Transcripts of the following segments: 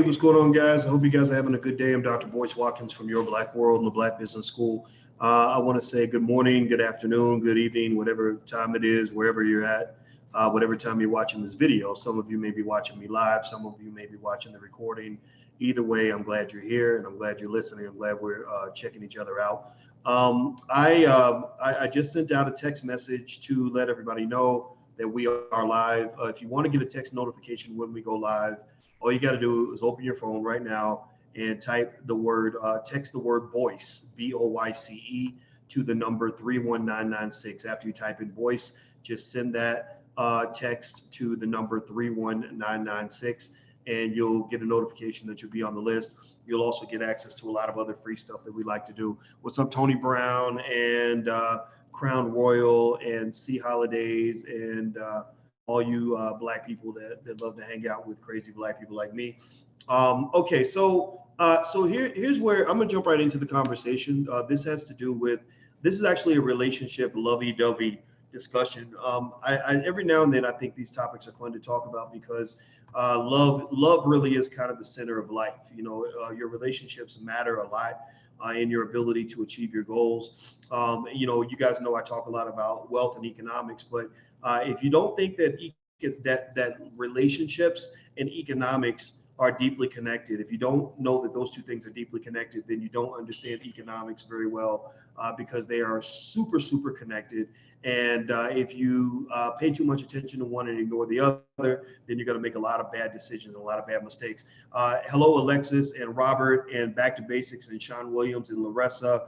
What's going on, guys? I hope you guys are having a good day. I'm Dr. Boyce Watkins from Your Black World and the Black Business School. I want to say good morning, good afternoon, good evening, whatever time it is, wherever you're at, whatever time you're watching this video. Some of you may be watching me live, some of you may be watching the recording. Either way, I'm glad you're here and I'm glad you're listening. I'm glad we're checking each other out. I just sent out a text message to let everybody know that we are live. If you want to get a text notification when we go live, all you got to do is open your phone right now and type the word, text the word voice, VOYCE, to the number 31996. After you type in voice, just send that text to the number 31996, and you'll get a notification that you'll be on the list. You'll also get access to a lot of other free stuff that we like to do. What's up, Tony Brown and Crown Royal and C Holidays and all you black people that love to hang out with crazy black people like me. Okay, so here's where I'm gonna jump right into the conversation. This has to do with, this is actually a relationship lovey-dovey discussion. Every now and then I think these topics are fun to talk about because love really is kind of the center of life. You know, your relationships matter a lot in your ability to achieve your goals. You know, you guys know I talk a lot about wealth and economics, but if you don't think that relationships and economics are deeply connected, if you don't know that those two things are deeply connected, then you don't understand economics very well, because they are super connected. And if you pay too much attention to one and ignore the other, then you're going to make a lot of bad decisions and a lot of bad mistakes. Hello, Alexis and Robert and Back to Basics and Sean Williams and Larissa.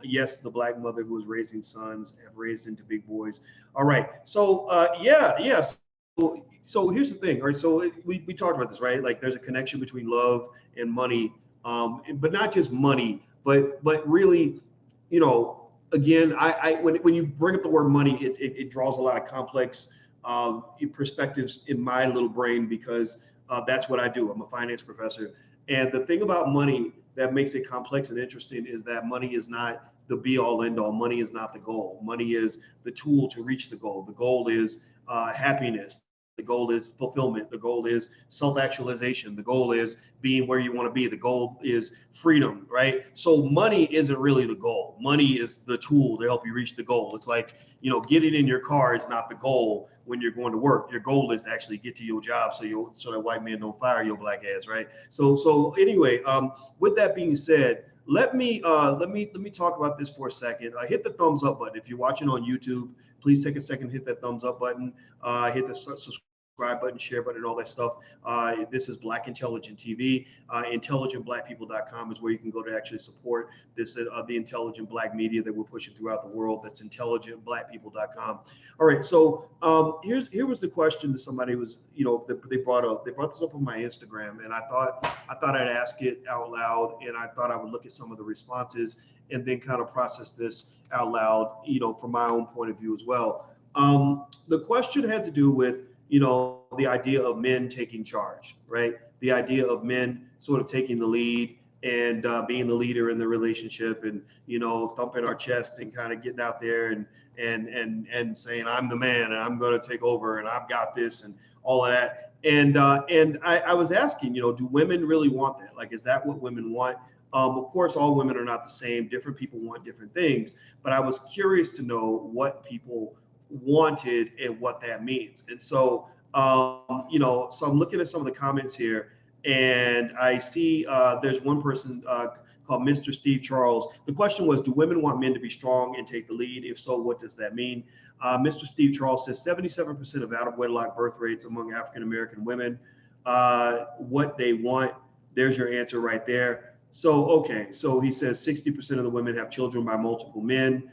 Yes, the black mother who is raising sons have raised into big boys. All right. So yes. So here's the thing. All right. So we talked about this, right? Like there's a connection between love and money, but not just money, but really, you know, again, when you bring up the word money, it draws a lot of complex perspectives in my little brain because that's what I do. I'm a finance professor. And the thing about money that makes it complex and interesting is that money is not the be all end all. Money is not the goal. Money is the tool to reach the goal. The goal is happiness. The goal is fulfillment. The goal is self-actualization. The goal is being where you want to be. The goal is freedom, right? So money isn't really the goal. Money is the tool to help you reach the goal. It's like, you know, getting in your car is not the goal when you're going to work. Your goal is to actually get to your job so that white man don't fire your black ass, right? So anyway, with that being said, let me talk about this for a second. Hit the thumbs up button if you're watching on YouTube. Please take a second, hit that thumbs up button, hit the subscribe button, share button, all that stuff. This is Black Intelligent TV. IntelligentBlackPeople.com is where you can go to actually support this, the intelligent black media that we're pushing throughout the world. That's IntelligentBlackPeople.com. All right, so here was the question that somebody was, you know, they brought up. They brought this up on my Instagram, and I thought I'd ask it out loud, and I thought I would look at some of the responses and then kind of process this out loud, you know, from my own point of view as well. The question had to do with, you know, the idea of men taking charge, right? The idea of men sort of taking the lead and being the leader in the relationship, and, you know, thumping our chest and kind of getting out there and saying, I'm the man and I'm going to take over and I've got this and all of that. And I was asking, you know, do women really want that? Like, is that what women want? Of course, all women are not the same. Different people want different things, but I was curious to know what people wanted and what that means. And so, you know, so I'm looking at some of the comments here, and I see there's one person called Mr. Steve Charles. The question was, do women want men to be strong and take the lead? If so, what does that mean? Mr. Steve Charles says 77% of out-of-wedlock birth rates among African-American women. What they want, there's your answer right there. So, okay, so he says 60% of the women have children by multiple men,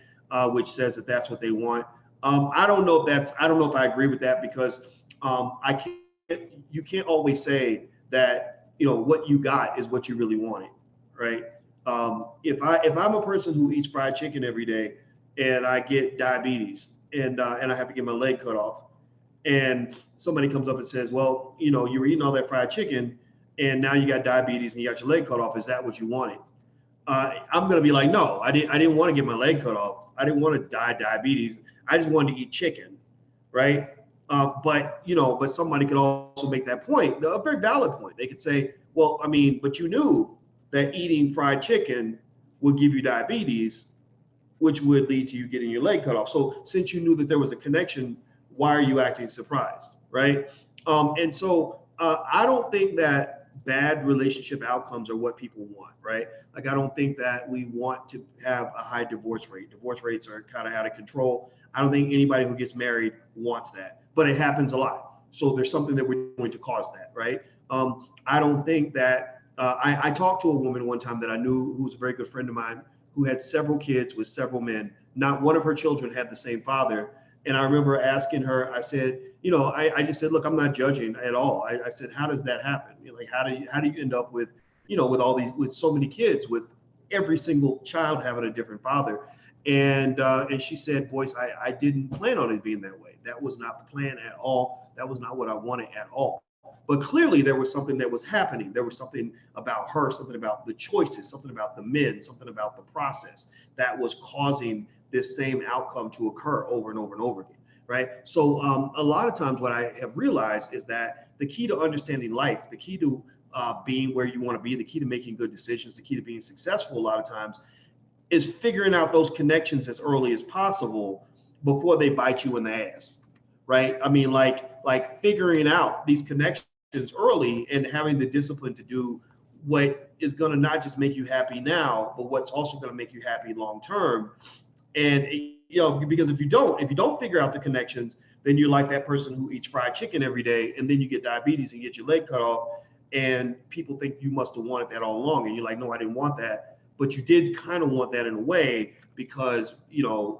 which says that that's what they want. I don't know if I agree with that, because you can't always say that, you know, what you got is what you really wanted, right? If I'm a person who eats fried chicken every day and I get diabetes and I have to get my leg cut off, and somebody comes up and says, well, you know, you were eating all that fried chicken and now you got diabetes and you got your leg cut off, is that what you wanted? I'm going to be like, no, I didn't want to get my leg cut off. I didn't want to die of diabetes. I just wanted to eat chicken, right? But somebody could also make that point, a very valid point. They could say, well, I mean, but you knew that eating fried chicken would give you diabetes, which would lead to you getting your leg cut off. So since you knew that there was a connection, why are you acting surprised, right? And so I don't think that bad relationship outcomes are what people want, right? Like, I don't think that we want to have a high divorce rate. Divorce rates are kind of out of control. I don't think anybody who gets married wants that, but it happens a lot. So there's something that we're going to cause that, right? I don't think that I talked to a woman one time that I knew who was a very good friend of mine who had several kids with several men. Not one of her children had the same father. And I remember asking her, I said, I just said, look, I'm not judging at all. I said, how does that happen? Like, how do you end up with, with so many kids, with every single child having a different father? And she said, Boyce, I didn't plan on it being that way. That was not the plan at all. That was not what I wanted at all. But clearly there was something that was happening. There was something about her, something about the choices, something about the men, something about the process that was causing this same outcome to occur over and over and over again, right? So a lot of times what I have realized is that the key to understanding life, the key to being where you want to be, the key to making good decisions, the key to being successful a lot of times is figuring out those connections as early as possible before they bite you in the ass, right? I mean, like figuring out these connections early and having the discipline to do what is going to not just make you happy now, but what's also going to make you happy long term. And because if you don't figure out the connections, then you're like that person who eats fried chicken every day, and then you get diabetes and get your leg cut off, and people think you must have wanted that all along, and you're like, no, I didn't want that, but you did kind of want that in a way because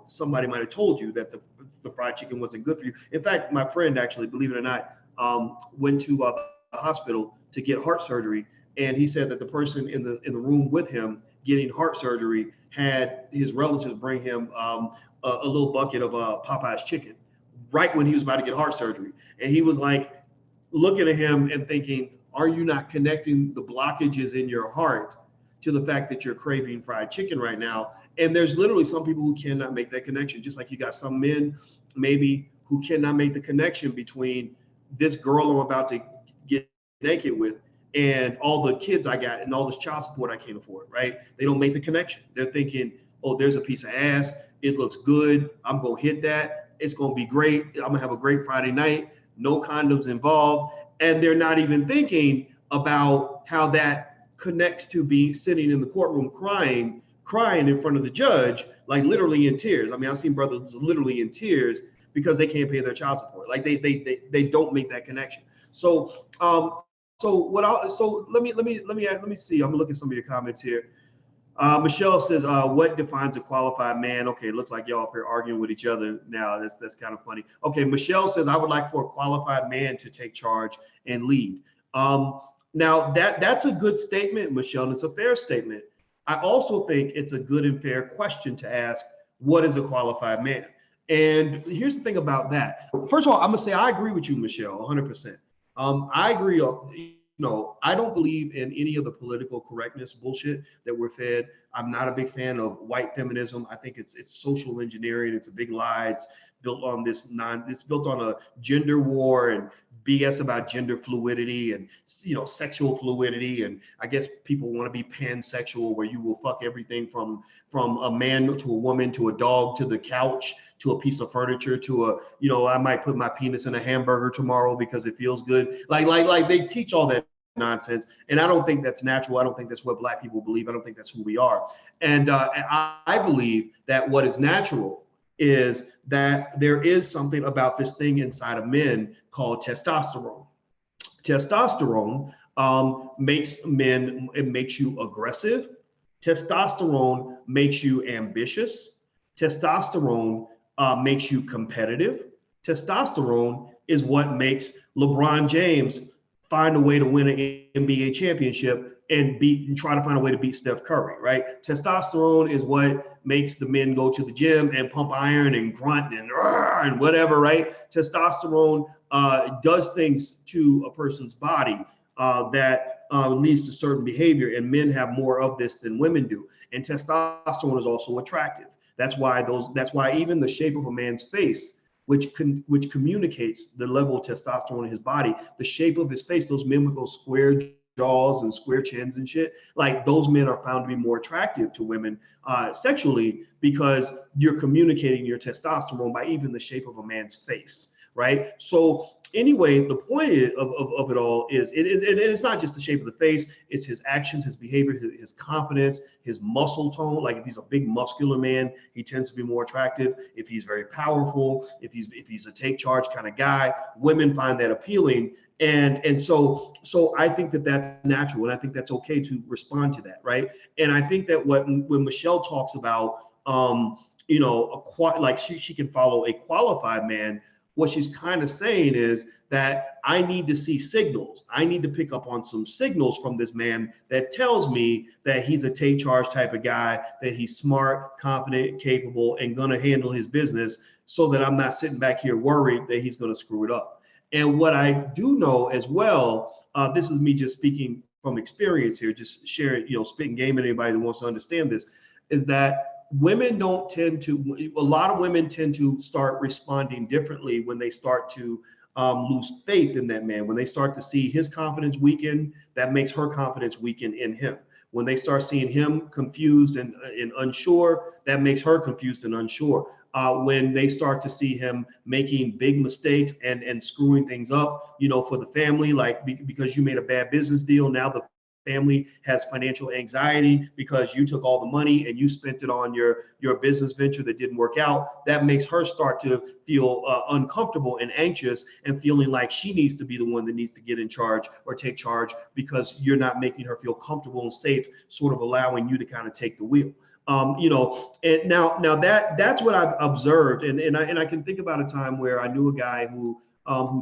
somebody might have told you that the fried chicken wasn't good for you. In fact, my friend actually, believe it or not, went to the hospital to get heart surgery, and he said that the person in the room with him getting heart surgery had his relatives bring him a little bucket of Popeye's chicken right when he was about to get heart surgery. And he was like looking at him and thinking, are you not connecting the blockages in your heart to the fact that you're craving fried chicken right now? And there's literally some people who cannot make that connection, just like you got some men maybe who cannot make the connection between this girl I'm about to get naked with and all the kids I got and all this child support I can't afford, right? They don't make the connection. They're thinking, oh, there's a piece of ass. It looks good. I'm going to hit that. It's going to be great. I'm going to have a great Friday night. No condoms involved. And they're not even thinking about how that connects to being sitting in the courtroom crying in front of the judge, like literally in tears. I mean, I've seen brothers literally in tears because they can't pay their child support. Like they don't make that connection. So let me see. I'm gonna look at some of your comments here. Michelle says, what defines a qualified man? Okay, it looks like y'all up here arguing with each other now. That's kind of funny. Okay, Michelle says, I would like for a qualified man to take charge and lead. Now that's a good statement, Michelle, and it's a fair statement. I also think it's a good and fair question to ask, what is a qualified man? And here's the thing about that. First of all, I'm gonna say I agree with you, Michelle, 100%. I agree. I don't believe in any of the political correctness bullshit that we're fed. I'm not a big fan of white feminism. I think it's social engineering. It's a big lie. It's built on it's built on a gender war and BS about gender fluidity and sexual fluidity. And I guess people want to be pansexual, where you will fuck everything from a man to a woman to a dog to the couch to a piece of furniture to I might put my penis in a hamburger tomorrow because it feels good. Like they teach all that nonsense, and I don't think that's natural. I don't think that's what Black people believe. I don't think that's who we are. And I believe that what is natural is that there is something about this thing inside of men called testosterone. Testosterone makes men, it makes you aggressive. Testosterone makes you ambitious. Testosterone makes you competitive. Testosterone is what makes LeBron James find a way to win an NBA championship and try to find a way to beat Steph Curry, right? Testosterone is what makes the men go to the gym and pump iron and grunt and whatever, right? Testosterone does things to a person's body that leads to certain behavior, and men have more of this than women do. And testosterone is also attractive. That's why even the shape of a man's face which communicates the level of testosterone in his body, the shape of his face. Those men with those square jaws and square chins and shit, like those men are found to be more attractive to women sexually, because you're communicating your testosterone by even the shape of a man's face, right? So anyway, the point of it all is it's not just the shape of the face, it's his actions, his behavior, his confidence, his muscle tone. Like if he's a big muscular man, he tends to be more attractive. If he's very powerful, if he's a take charge kind of guy, women find that appealing. And so I think that that's natural, and I think that's okay to respond to that, right? And I think that when Michelle talks about like she can follow a qualified man, what she's kind of saying is that I need to see signals. I need to pick up on some signals from this man that tells me that he's a take charge type of guy, that he's smart, confident, capable, and gonna handle his business, so that I'm not sitting back here worried that he's gonna screw it up. And what I do know as well, this is me just speaking from experience here, just sharing, spitting game at anybody that wants to understand this, is that women don't tend to, a lot of women tend to start responding differently when they start to lose faith in that man. When they start to see his confidence weaken, that makes her confidence weaken in him. When they start seeing him confused and unsure, that makes her confused and unsure. When they start to see him making big mistakes and screwing things up, for the family, like because you made a bad business deal, now the family has financial anxiety because you took all the money and you spent it on your business venture that didn't work out. That makes her start to feel uncomfortable and anxious, and feeling like she needs to be the one that needs to get in charge or take charge, because you're not making her feel comfortable and safe, sort of allowing you to kind of take the wheel. And now that's what I've observed, and I can think about a time where I knew a guy who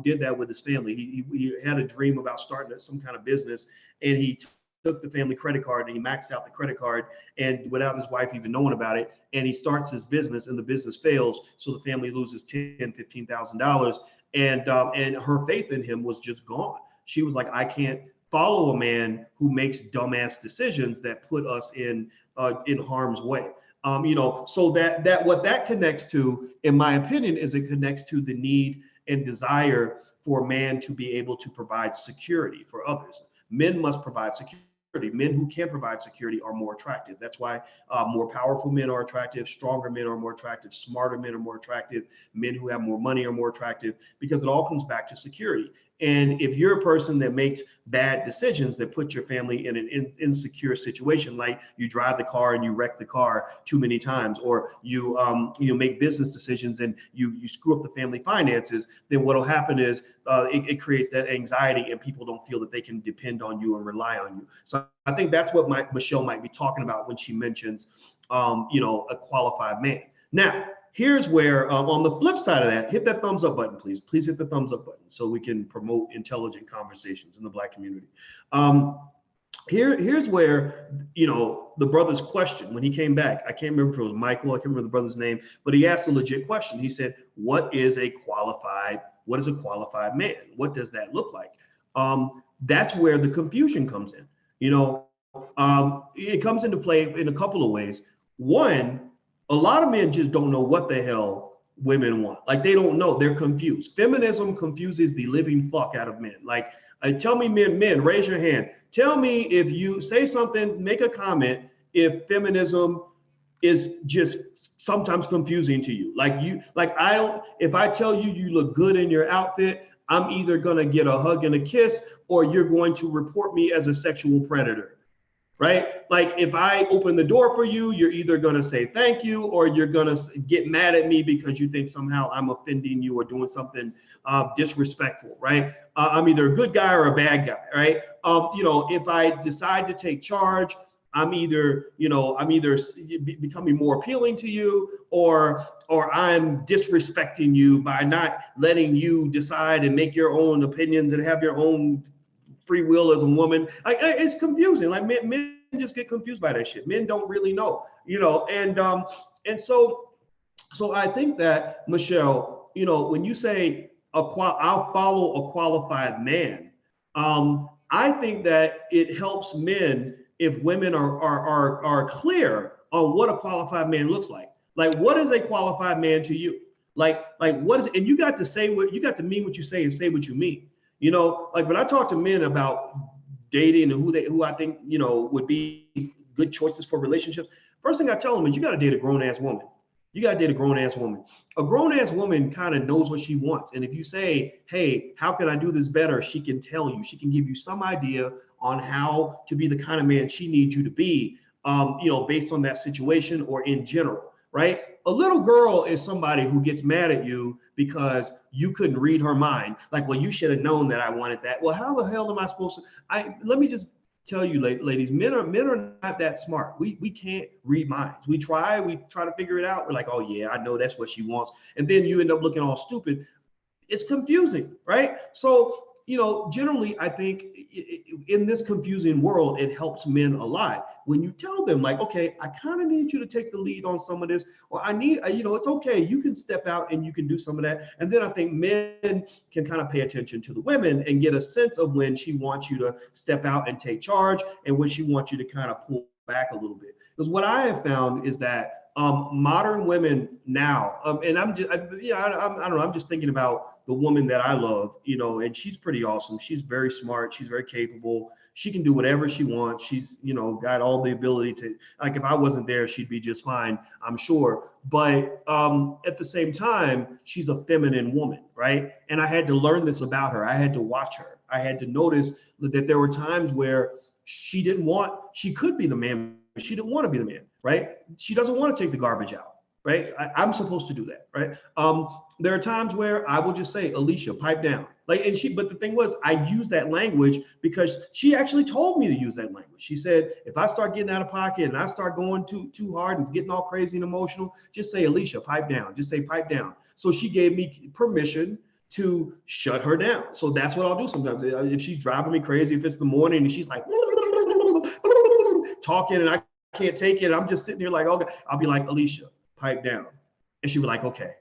did that with his family. He had a dream about starting some kind of business, and he took the family credit card and he maxed out the credit card, and without his wife even knowing about it, and he starts his business, and the business fails, so the family loses $10,000-$15,000, and her faith in him was just gone. She was like, I can't follow a man who makes dumbass decisions that put us in harm's way. So that what that connects to, in my opinion, is it connects to the need and desire for a man to be able to provide security for others. Men must provide security. Men who can provide security are more attractive. That's why more powerful men are attractive, stronger men are more attractive, smarter men are more attractive, men who have more money are more attractive, because it all comes back to security. And if you're a person that makes bad decisions that put your family in an insecure situation, like you drive the car and you wreck the car too many times, or you make business decisions and you screw up the family finances, then what'll happen is it creates that anxiety, and people don't feel that they can depend on you and rely on you. So I think that's what Michelle might be talking about when she mentions a qualified man. Now, here's where, on the flip side of that, hit that thumbs up button, please. Please hit the thumbs up button so we can promote intelligent conversations in the Black community. Here's where, the brother's question, when he came back, I can't remember if it was Michael, I can't remember the brother's name, but he asked a legit question. He said, what is a qualified man? What does that look like? That's where the confusion comes in. It comes into play in a couple of ways. One, a lot of men just don't know what the hell women want. Like, they don't know. They're confused. Feminism confuses the living fuck out of men. Like, tell me, men, raise your hand. Tell me if you say something, make a comment, if feminism is just sometimes confusing to you. If I tell you you look good in your outfit, I'm either gonna get a hug and a kiss, or you're going to report me as a sexual predator. Right? Like, if I open the door for you, you're either going to say thank you, or you're going to get mad at me because you think somehow I'm offending you or doing something disrespectful, right? I'm either a good guy or a bad guy, right? If I decide to take charge, I'm either becoming more appealing to you, or I'm disrespecting you by not letting you decide and make your own opinions and have your own free will as a woman. Like, it's confusing. Like, men just get confused by that shit. Men don't really know, and so I think that, Michelle, when you say I'll follow a qualified man, I think that it helps men if women are clear on what a qualified man looks like. Like, what is a qualified man to you? Like what is it? And you got to say what you got to mean what you say and say what you mean. You know, like when I talk to men about dating and who I think, you know, would be good choices for relationships, first thing I tell them is you got to date a grown ass woman. You got to date a grown ass woman. A grown ass woman kind of knows what she wants. And if you say, hey, how can I do this better? She can tell you, she can give you some idea on how to be the kind of man she needs you to be, you know, based on that situation or in general, right? A little girl is somebody who gets mad at you because you couldn't read her mind. Like, well, you should have known that I wanted that. Well, how the hell am I supposed to? Let me just tell you, ladies, men are not that smart. We can't read minds. We try to figure it out. We're like, oh yeah, I know that's what she wants. And then you end up looking all stupid. It's confusing, right? So, you know, generally, I think in this confusing world, it helps men a lot when you tell them, like, okay, I kind of need you to take the lead on some of this, or I need, you know, it's okay, you can step out and you can do some of that. And then I think men can kind of pay attention to the women and get a sense of when she wants you to step out and take charge and when she wants you to kind of pull back a little bit. Because what I have found is that modern women now, and I'm just, I don't know, I'm just thinking about the woman that I love, you know, and she's pretty awesome. She's very smart. She's very capable. She can do whatever she wants. She's, you know, got all the ability to, like, if I wasn't there, she'd be just fine, I'm sure. But at the same time, she's a feminine woman, right? And I had to learn this about her. I had to watch her. I had to notice that there were times where she could be the man, but she didn't want to be the man, right? She doesn't want to take the garbage out. Right? I'm supposed to do that, right? There are times where I will just say, Alicia, pipe down. Like, but the thing was, I used that language because she actually told me to use that language. She said, if I start getting out of pocket and I start going too hard and getting all crazy and emotional, just say, Alicia, pipe down. Just say, pipe down. So she gave me permission to shut her down. So that's what I'll do sometimes. If she's driving me crazy, if it's the morning and she's like talking and I can't take it, I'm just sitting here like, okay, I'll be like, Alicia, pipe down. And she was like, okay.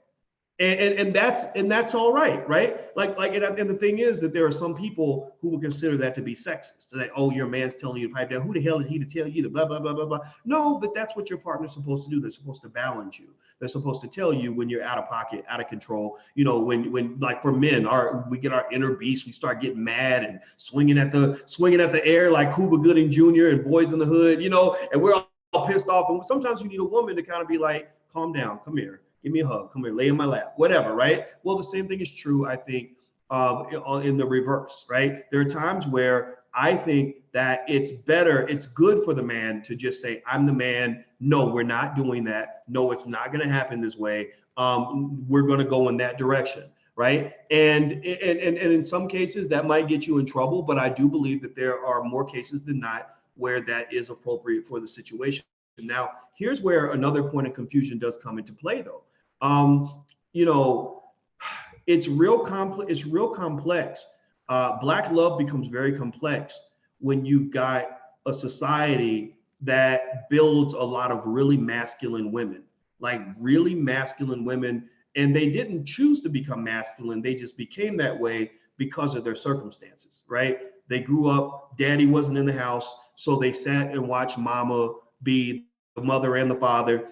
And that's all right, right? And the thing is that there are some people who will consider that to be sexist. That, oh, your man's telling you to pipe down. Who the hell is he to tell you to blah, blah, blah, blah, blah. No, but that's what your partner's supposed to do. They're supposed to balance you. They're supposed to tell you when you're out of pocket, out of control. You know, when like for men, we get our inner beast, we start getting mad and swinging at the air like Cuba Gooding Jr. and Boys in the Hood, you know, and we're all pissed off. And sometimes you need a woman to kind of be like, calm down, come here. Give me a hug. Come here, lay in my lap, whatever, right? Well, the same thing is true, I think, in the reverse, right? There are times where I think that it's good for the man to just say, I'm the man. No, we're not doing that. No, it's not going to happen this way. We're going to go in that direction, right? And in some cases, that might get you in trouble, but I do believe that there are more cases than not where that is appropriate for the situation. Now, here's where another point of confusion does come into play, though. You know, it's real complex. Black love becomes very complex when you've got a society that builds a lot of really masculine women, and they didn't choose to become masculine. They just became that way because of their circumstances, right? They grew up, daddy wasn't in the house, so they sat and watched mama be the mother and the father.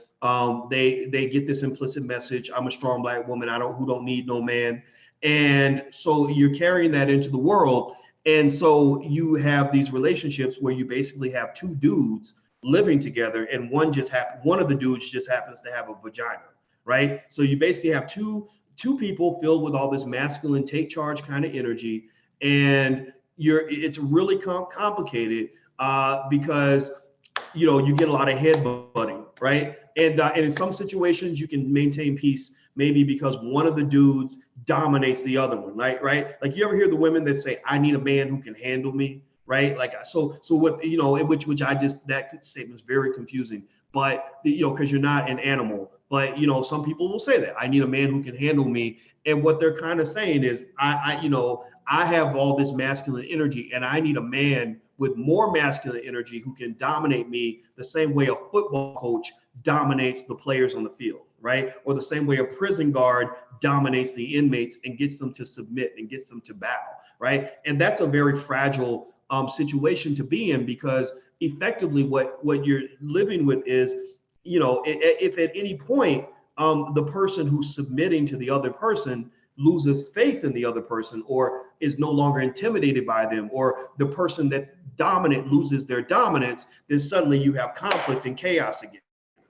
They get this implicit message, I'm a strong Black woman, who don't need no man. And so you're carrying that into the world. And so you have these relationships where you basically have two dudes living together, and one of the dudes just happens to have a vagina, right? So you basically have two people filled with all this masculine take charge kind of energy, and it's really complicated because you get a lot of headbutting, right? And in some situations you can maintain peace, maybe because one of the dudes dominates the other one, right? Like, you ever hear the women that say, I need a man who can handle me, right? Like, so what, which that statement is very confusing, but, because you're not an animal, but, some people will say that I need a man who can handle me. And what they're kind of saying is, I have all this masculine energy and I need a man with more masculine energy who can dominate me the same way a football coach dominates the players on the field, right? Or the same way a prison guard dominates the inmates and gets them to submit and gets them to bow, right? And that's a very fragile situation to be in, because effectively what you're living with is, if at any point the person who's submitting to the other person loses faith in the other person, or is no longer intimidated by them, or the person that's dominant loses their dominance, then suddenly you have conflict and chaos again,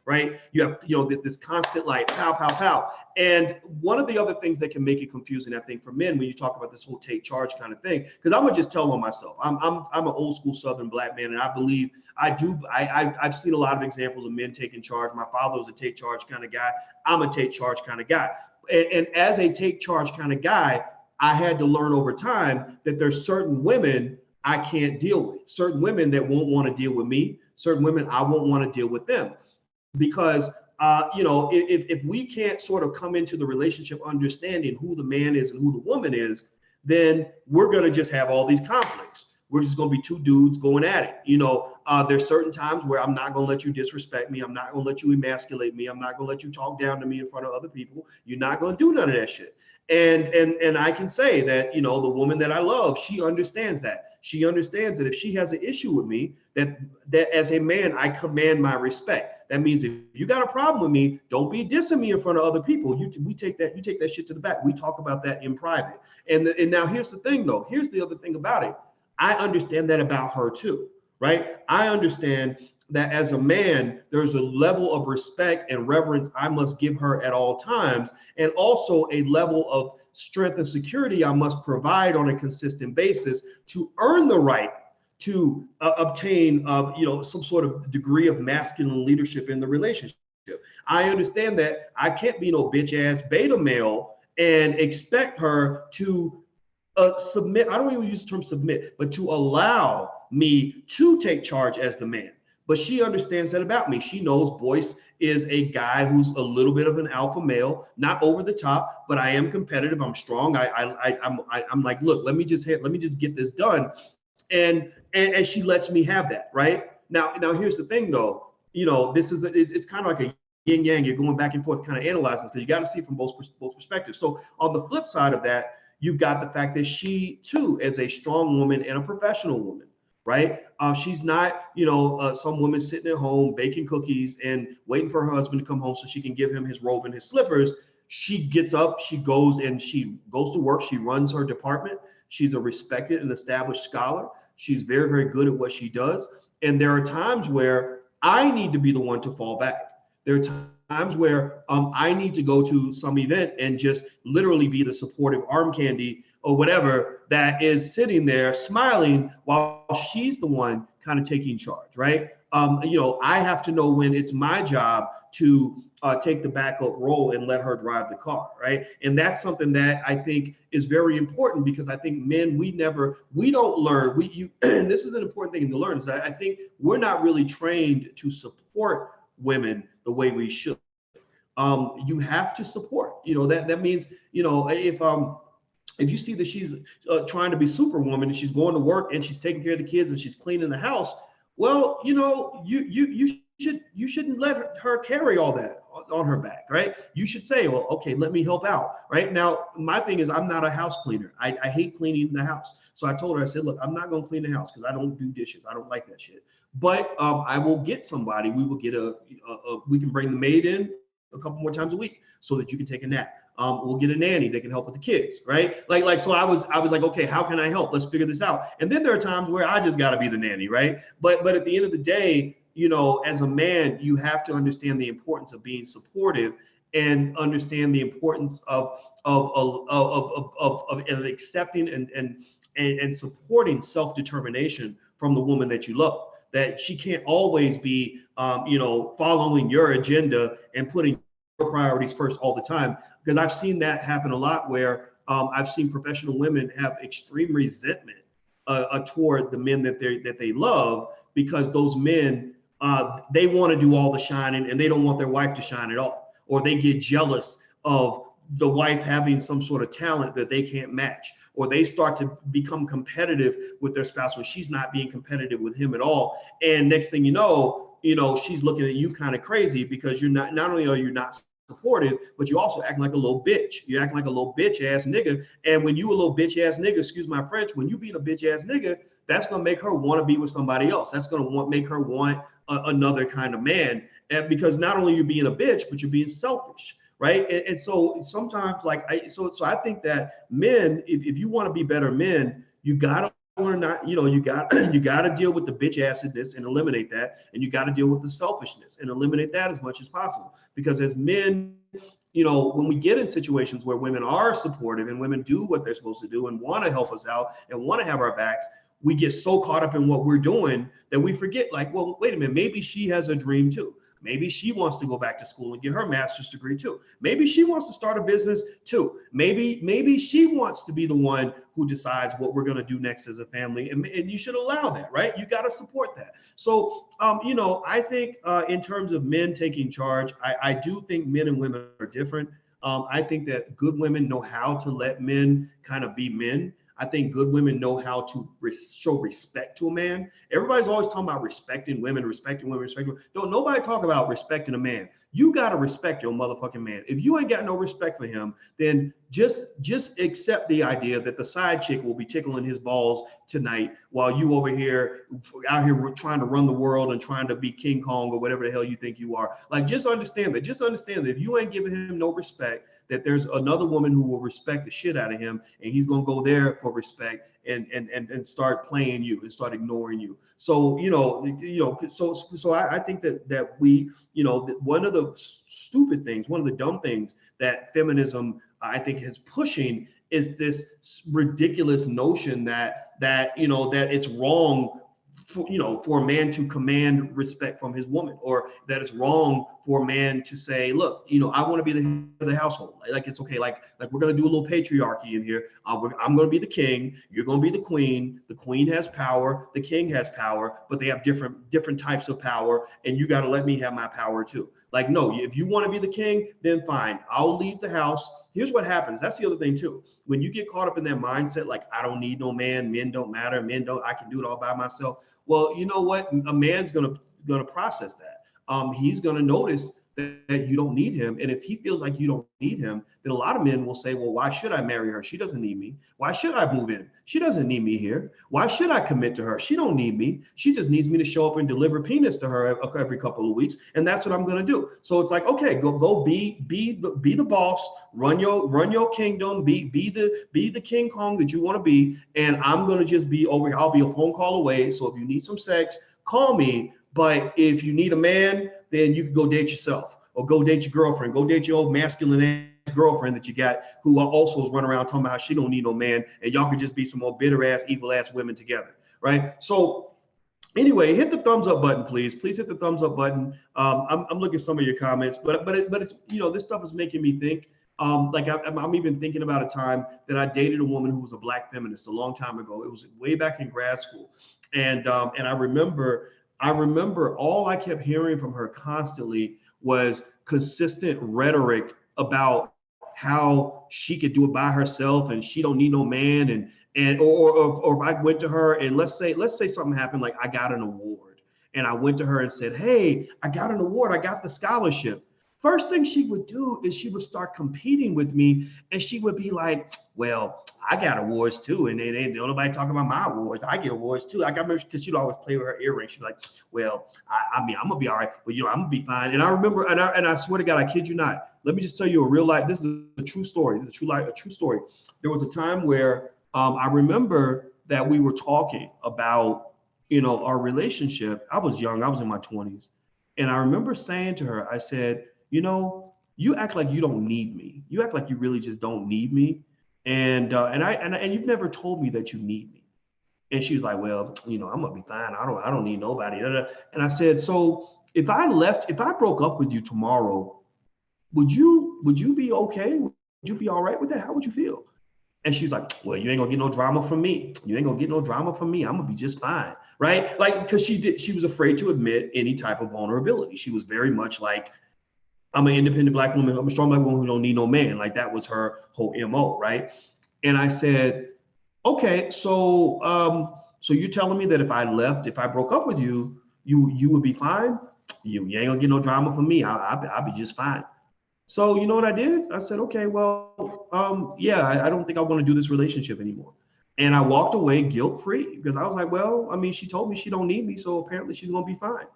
right? You have, this constant like pow, pow, pow. And one of the other things that can make it confusing, I think, for men when you talk about this whole take charge kind of thing, because I'm gonna just tell on myself, I'm an old school Southern black man, and I believe I've seen a lot of examples of men taking charge. My father was a take charge kind of guy. I'm a take charge kind of guy. And as a take charge kind of guy, I had to learn over time that there's certain women I can't deal with, certain women that won't want to deal with me, certain women I won't want to deal with them. Because if we can't sort of come into the relationship understanding who the man is and who the woman is, then we're going to just have all these conflicts. We're just going to be two dudes going at it. There's certain times where I'm not going to let you disrespect me. I'm not going to let you emasculate me. I'm not going to let you talk down to me in front of other people. You're not going to do none of that shit. And I can say that, the woman that I love, she understands that. She understands that if she has an issue with me, that as a man, I command my respect. That means if you got a problem with me, don't be dissing me in front of other people. You take that shit to the back. We talk about that in private. And now here's the thing though. Here's the other thing about it. I understand that about her too, right? I understand that as a man, there's a level of respect and reverence I must give her at all times, and also a level of strength and security I must provide on a consistent basis to earn the right to obtain, some sort of degree of masculine leadership in the relationship. I understand that I can't be no bitch ass beta male and expect her to submit. I don't even use the term submit, but to allow me to take charge as the man. But she understands that about me. She knows Boyce is a guy who's a little bit of an alpha male, not over the top, but I am competitive. I'm strong. I'm like, look, let me just get this done, and she lets me have that. Right now, here's the thing, though. It's kind of like a yin yang. You're going back and forth, kind of analyzing this, because you got to see it from both perspectives. So on the flip side of that, you've got the fact that she too is a strong woman and a professional woman. Right? She's not, some woman sitting at home baking cookies and waiting for her husband to come home so she can give him his robe and his slippers. She gets up, she goes to work. She runs her department. She's a respected and established scholar. She's very, very good at what she does. And there are times where I need to be the one to fall back. There are times where I need to go to some event and just literally be the supportive arm candy or whatever that is sitting there smiling while she's the one kind of taking charge, right? I have to know when it's my job to take the backup role and let her drive the car, right? And that's something that I think is very important, because I think men, we don't learn. And this is an important thing to learn, is that I think we're not really trained to support women the way we should. You have to support. That means, if you see that she's trying to be superwoman and she's going to work and she's taking care of the kids and she's cleaning the house, well, you shouldn't let her carry all that on her back, right? You should say, well, okay, let me help out, right? Now, my thing is, I'm not a house cleaner. I hate cleaning the house. So I told her, I said, look, I'm not going to clean the house because I don't do dishes. I don't like that shit. But I will get somebody. We will get we can bring the maid in a couple more times a week so that you can take a nap. We'll get a nanny that can help with the kids, right? So I was like, okay, how can I help? Let's figure this out. And then there are times where I just got to be the nanny, right? But at the end of the day, as a man, you have to understand the importance of being supportive and understand the importance of accepting and supporting self-determination from the woman that you love. That she can't always be, following your agenda and putting your priorities first all the time. Because I've seen that happen a lot, where I've seen professional women have extreme resentment toward the men that they love, because those men, they want to do all the shining and they don't want their wife to shine at all, or they get jealous of the wife having some sort of talent that they can't match, or they start to become competitive with their spouse when she's not being competitive with him at all. And next thing you know, she's looking at you kind of crazy, because not only are you not supportive, but you also act like a little bitch. You act like a little bitch ass nigga. And when you a little bitch ass nigga, excuse my French, when you being a bitch ass nigga, that's gonna make her want to be with somebody else. That's gonna make her want another kind of man. And because not only you're being a bitch, but you're being selfish, right? And so sometimes, like, so I think that men, if you want to be better men, you gotta learn not, you got you got to deal with the bitch acidness and eliminate that, and you got to deal with the selfishness and eliminate that as much as possible. Because as men, when we get in situations where women are supportive and women do what they're supposed to do and want to help us out and want to have our backs, we get so caught up in what we're doing that we forget, like, well, wait a minute, maybe she has a dream too. Maybe she wants to go back to school and get her master's degree too. Maybe she wants to start a business too. Maybe she wants to be the one who decides what we're going to do next as a family. And you should allow that, right? You got to support that. So, I think in terms of men taking charge, I do think men and women are different. I think that good women know how to let men kind of be men. I think good women know how to show respect to a man. Everybody's always talking about respecting women, respecting women, respecting women. Don't nobody talk about respecting a man. You got to respect your motherfucking man. If you ain't got no respect for him, then just accept the idea that the side chick will be tickling his balls tonight while you out here trying to run the world and trying to be King Kong or whatever the hell you think you are. Like, just understand that. Just understand that if you ain't giving him no respect, that there's another woman who will respect the shit out of him, and he's gonna go there for respect and start playing you and start ignoring you. So so I think that we, one of the stupid things, one of the dumb things that feminism I think is pushing is this ridiculous notion that it's wrong for a man to command respect from his woman, or that it's wrong for a man to say, look, I want to be the head of the household. Like, it's okay. Like we're going to do a little patriarchy in here. I'm going to be the king. You're going to be the queen. The queen has power. The king has power, but they have different types of power. And you got to let me have my power too. Like, no, if you want to be the king, then fine. I'll leave the house. Here's what happens. That's the other thing too. When you get caught up in that mindset, like, I don't need no man, men don't matter, I can do it all by myself. Well, you know what? A man's gonna process that. He's gonna notice that you don't need him. And if he feels like you don't need him, then a lot of men will say, well, why should I marry her? She doesn't need me. Why should I move in? She doesn't need me here. Why should I commit to her? She don't need me. She just needs me to show up and deliver penis to her every couple of weeks. And that's what I'm going to do. So it's like, okay, go be the boss, run your kingdom, be the King Kong that you want to be. And I'm going to just be over here. I'll be a phone call away. So if you need some sex, call me. But if you need a man, then you can go date yourself, or go date your girlfriend, go date your old masculine ass girlfriend that you got, who also is running around talking about how she don't need no man, and y'all could just be some more bitter ass, evil ass women together, right? So anyway, hit the thumbs up button, please. Please hit the thumbs up button. I'm looking at some of your comments, but it's this stuff is making me think. Like I'm even thinking about a time that I dated a woman who was a black feminist a long time ago. It was way back in grad school, and I remember all I kept hearing from her constantly was consistent rhetoric about how she could do it by herself and she don't need no man, or if I went to her and let's say something happened, like I got an award and I went to her and said, hey, I got an award, I got the scholarship. First thing she would do is she would start competing with me, and she would be like, well, I got awards too, and ain't nobody talking about my awards. I get awards too. I got, because she'd always play with her earrings. She'd be like, well, I mean, I'm gonna be all right, but I'm gonna be fine. And I remember, and I swear to God, I kid you not. Let me just tell you a real life. This is a true story. This is a true story. There was a time where I remember that we were talking about, our relationship. I was young. I was in my 20s, and I remember saying to her, I said, you act like you don't need me. You act like you really just don't need me. And you've never told me that you need me. And she was like, well, I'm gonna be fine. I don't need nobody. And I said, so if I broke up with you tomorrow, would you be okay? Would you be all right with that? How would you feel? And she's like, well, you ain't gonna get no drama from me. You ain't gonna get no drama from me. I'm gonna be just fine. Right? Like, because she was afraid to admit any type of vulnerability. She was very much like, I'm an independent black woman. I'm a strong black woman who don't need no man. Like, that was her whole MO, right? And I said, okay, so you're telling me that if I broke up with you, you would be fine? You ain't gonna get no drama from me. I'll be just fine. So you know what I did? I said, okay, well, yeah, I don't think I want to do this relationship anymore. And I walked away guilt-free, because I was like, well, I mean, she told me she don't need me, so apparently she's gonna be fine.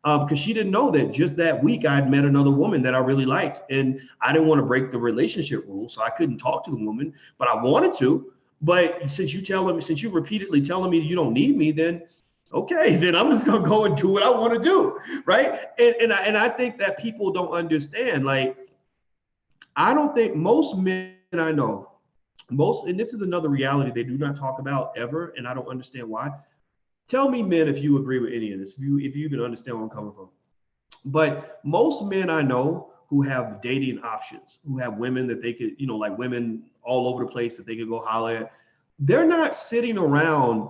because she didn't know that just that week I'd met another woman that I really liked, and I didn't want to break the relationship rules, so I couldn't talk to the woman, but I wanted to. But since you're repeatedly telling me you don't need me, then okay, then I'm just gonna go and do what I want to do, right? And I think that people don't understand. Like, I don't think most men I know, and this is another reality they do not talk about ever, and I don't understand why. Tell me, men, if you agree with any of this, if you even understand where I'm coming from. But most men I know who have dating options, who have women that they could, like women all over the place that they could go holler at, they're not sitting around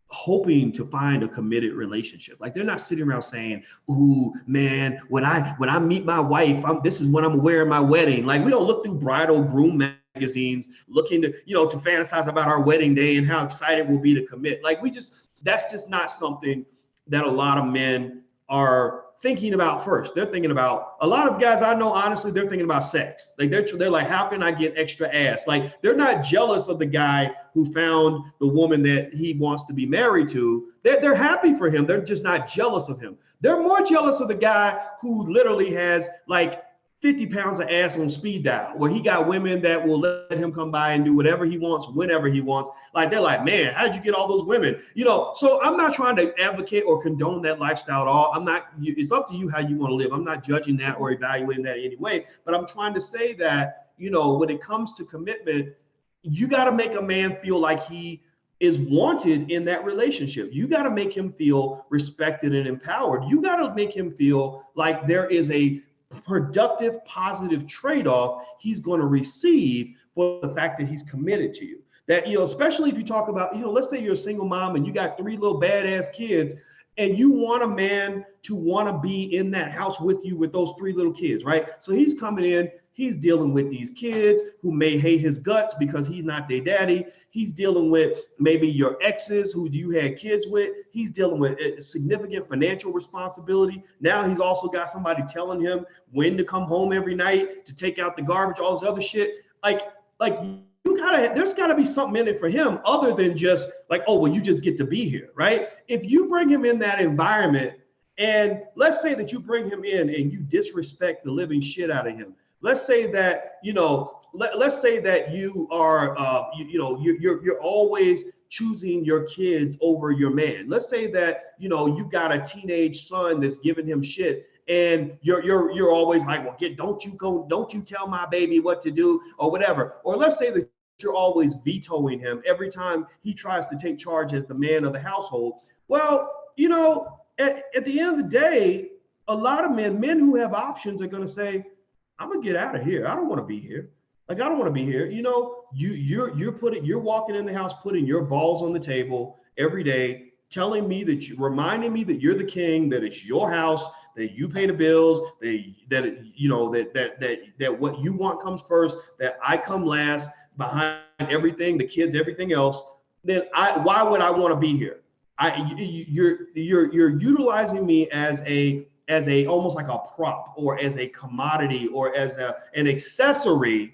hoping to find a committed relationship. Like, they're not sitting around saying, "Ooh, man, when I meet my wife, this is what I'm wearing my wedding." Like, we don't look through bridal groom magazines looking to, to fantasize about our wedding day and how excited we'll be to commit. Like, that's just not something that a lot of men are thinking about first. They're thinking about, a lot of guys I know, honestly, they're thinking about sex. Like, they're like, how can I get extra ass? Like, they're not jealous of the guy who found the woman that he wants to be married to. They're happy for him. They're just not jealous of him. They're more jealous of the guy who literally has like 50 pounds of ass on speed dial, where he got women that will let him come by and do whatever he wants, whenever he wants. Like, they're like, man, how'd you get all those women? So I'm not trying to advocate or condone that lifestyle at all. It's up to you how you want to live. I'm not judging that or evaluating that in any way, but I'm trying to say that, when it comes to commitment, you got to make a man feel like he is wanted in that relationship. You got to make him feel respected and empowered. You got to make him feel like there is a productive, positive trade-off he's going to receive for the fact that he's committed to you. That, especially if you talk about, let's say you're a single mom and you got 3 little badass kids, and you want a man to want to be in that house with you with those 3 little kids, right? So he's coming in, he's dealing with these kids who may hate his guts because he's not their daddy. He's dealing with maybe your exes who you had kids with. He's dealing with a significant financial responsibility. Now he's also got somebody telling him when to come home every night to take out the garbage, all this other shit. Like there's gotta be something in it for him other than just like, oh, well, you just get to be here, right? If you bring him in that environment, and let's say that you bring him in and you disrespect the living shit out of him. Let's say that, let's say that you are, you're always choosing your kids over your man. Let's say that, you got a teenage son that's giving him shit, and you're always like, well, don't you tell my baby what to do or whatever. Or let's say that you're always vetoing him every time he tries to take charge as the man of the household. Well, at the end of the day, a lot of men who have options are going to say, I'm gonna get out of here. I don't want to be here. Like, I don't want to be here. You're walking in the house, putting your balls on the table every day, telling me reminding me that you're the king, that it's your house, that you pay the bills, that what you want comes first, that I come last behind everything, the kids, everything else. Then why would I want to be here? You're utilizing me as a almost like a prop, or as a commodity, or as an accessory,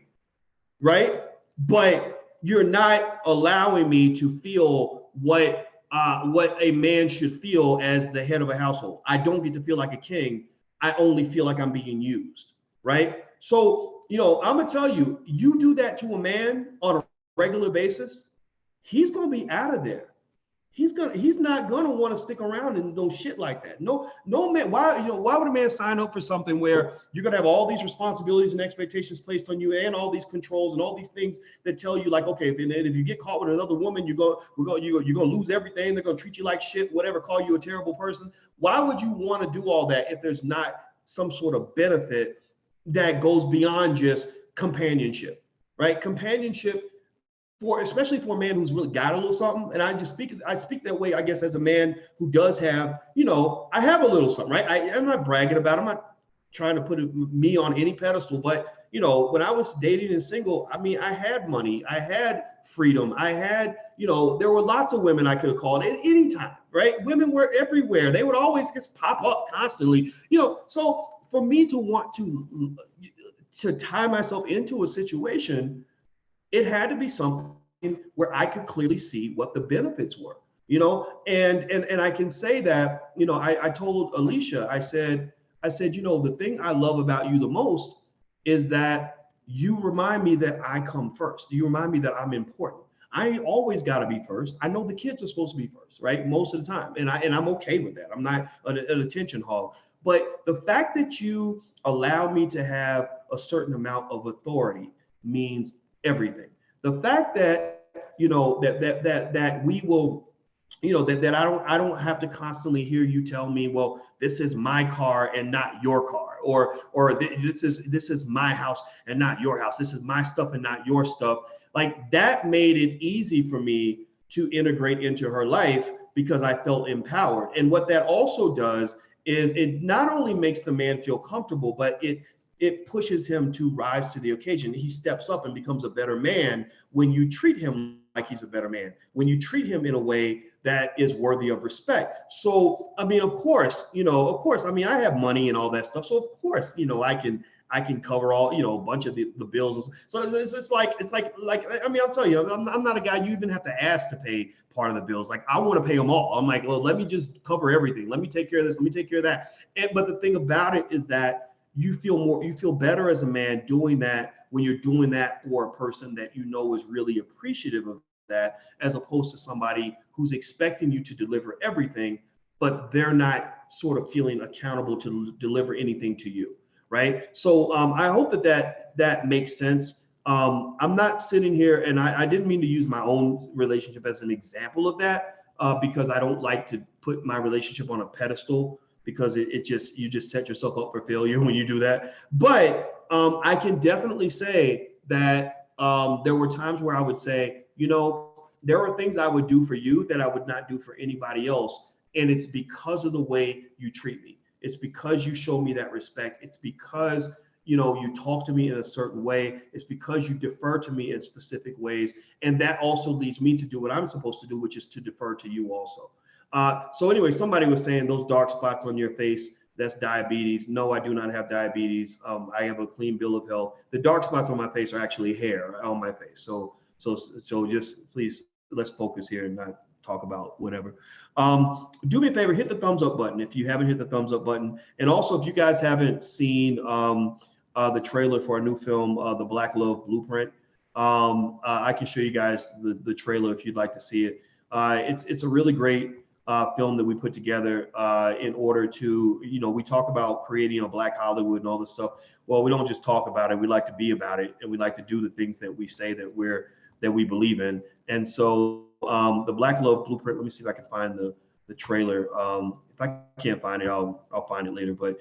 right? But you're not allowing me to feel what a man should feel as the head of a household. I don't get to feel like a king. I only feel like I'm being used, right? So, I'm gonna tell you, you do that to a man on a regular basis, he's gonna be out of there. He's not gonna want to stick around and no shit like that. No man. Why would a man sign up for something where you're gonna have all these responsibilities and expectations placed on you, and all these controls and all these things that tell you like, okay, if you get caught with another woman, you're gonna lose everything. They're gonna treat you like shit, whatever, call you a terrible person. Why would you want to do all that if there's not some sort of benefit that goes beyond just companionship, right? Companionship, especially for a man who's really got a little something, and I speak that way, I guess, as a man who does have, I have a little something, right? I'm not bragging about it. I'm not trying to put me on any pedestal, but when I was dating and single, I mean, I had money, I had freedom, I had, there were lots of women I could have called at any time, right? Women were everywhere. They would always just pop up constantly, so for me to want to tie myself into a situation, it had to be something where I could clearly see what the benefits were. And I can say that, I told Alicia, I said, the thing I love about you the most is that you remind me that I come first. You remind me that I'm important. I ain't always got to be first. I know the kids are supposed to be first, right? Most of the time. And I'm okay with that. I'm not an attention hog. But the fact that you allow me to have a certain amount of authority means everything. The fact that, that we will, that I don't have to constantly hear you tell me, well, this is my car and not your car, or this is my house and not your house. This is my stuff and not your stuff. Like, that made it easy for me to integrate into her life because I felt empowered. And what that also does is it not only makes the man feel comfortable, but it pushes him to rise to the occasion. He steps up and becomes a better man when you treat him like he's a better man, when you treat him in a way that is worthy of respect. So, I mean, of course, I mean, I have money and all that stuff. So of course, I can cover all, a bunch of the bills. So it's like, I mean, I'll tell you, I'm not a guy you even have to ask to pay part of the bills. Like, I want to pay them all. I'm like, well, let me just cover everything. Let me take care of this. Let me take care of that. But the thing about it is that you feel better as a man doing that when you're doing that for a person that is really appreciative of that, as opposed to somebody who's expecting you to deliver everything, but they're not sort of feeling accountable to deliver anything to you. Right. So I hope that makes sense. I'm not sitting here, and I didn't mean to use my own relationship as an example of that, because I don't like to put my relationship on a pedestal, because you just set yourself up for failure when you do that. But I can definitely say that there were times where I would say, there are things I would do for you that I would not do for anybody else. And it's because of the way you treat me. It's because you show me that respect. It's because, you talk to me in a certain way. It's because you defer to me in specific ways. And that also leads me to do what I'm supposed to do, which is to defer to you also. So anyway, somebody was saying those dark spots on your face, that's diabetes. No, I do not have diabetes. I have a clean bill of health. The dark spots on my face are actually hair on my face. So just please, let's focus here and not talk about whatever. Do me a favor, hit the thumbs up button if you haven't hit the thumbs up button. And also, if you guys haven't seen the trailer for our new film, The Black Love Blueprint, I can show you guys the trailer if you'd like to see it. It's a really great film that we put together in order to, we talk about creating a Black Hollywood and all this stuff. Well, we don't just talk about it, we like to be about it, and we like to do the things that we say that we believe in. And so the Black Love Blueprint, let me see if I can find the trailer. If I can't find it, I'll find it later. But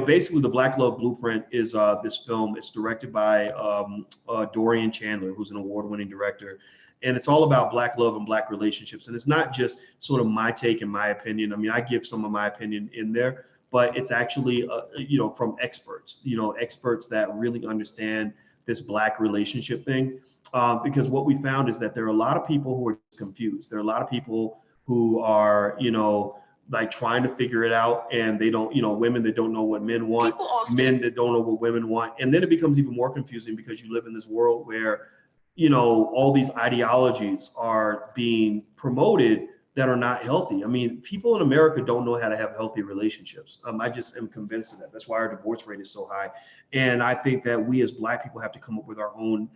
basically the Black Love Blueprint is this film. It's directed by Dorian Chandler, who's an award-winning director. And it's all about Black love and Black relationships. And it's not just sort of my take and my opinion. I mean, I give some of my opinion in there, but it's actually, from experts, experts that really understand this Black relationship thing. Because what we found is that there are a lot of people who are confused. There are a lot of people who are, like trying to figure it out, and they don't, women that don't know what men want, men that don't know what women want. And then it becomes even more confusing because you live in this world where, all these ideologies are being promoted that are not healthy. I mean, people in America don't know how to have healthy relationships. I just am convinced of that. That's why our divorce rate is so high. And I think that we as Black people have to come up with our own,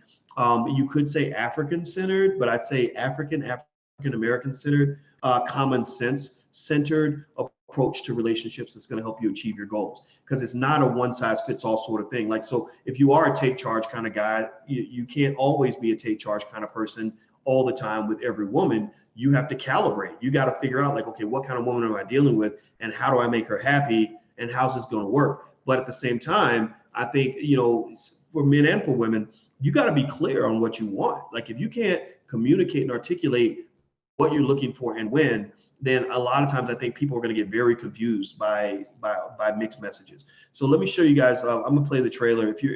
you could say African-centered, but I'd say African-American-centered, common sense centered approach to relationships that's going to help you achieve your goals, because it's not a one size fits all sort of thing. Like, so if you are a take charge kind of guy, you can't always be a take charge kind of person all the time with every woman. You have to calibrate. You got to figure out, like, okay, what kind of woman am I dealing with, and how do I make her happy, and how's this going to work? But at the same time, I think, for men and for women, you got to be clear on what you want. Like, if you can't communicate and articulate what you're looking for and when, then a lot of times I think people are going to get very confused by mixed messages. So let me show you guys. I'm gonna play the trailer. If you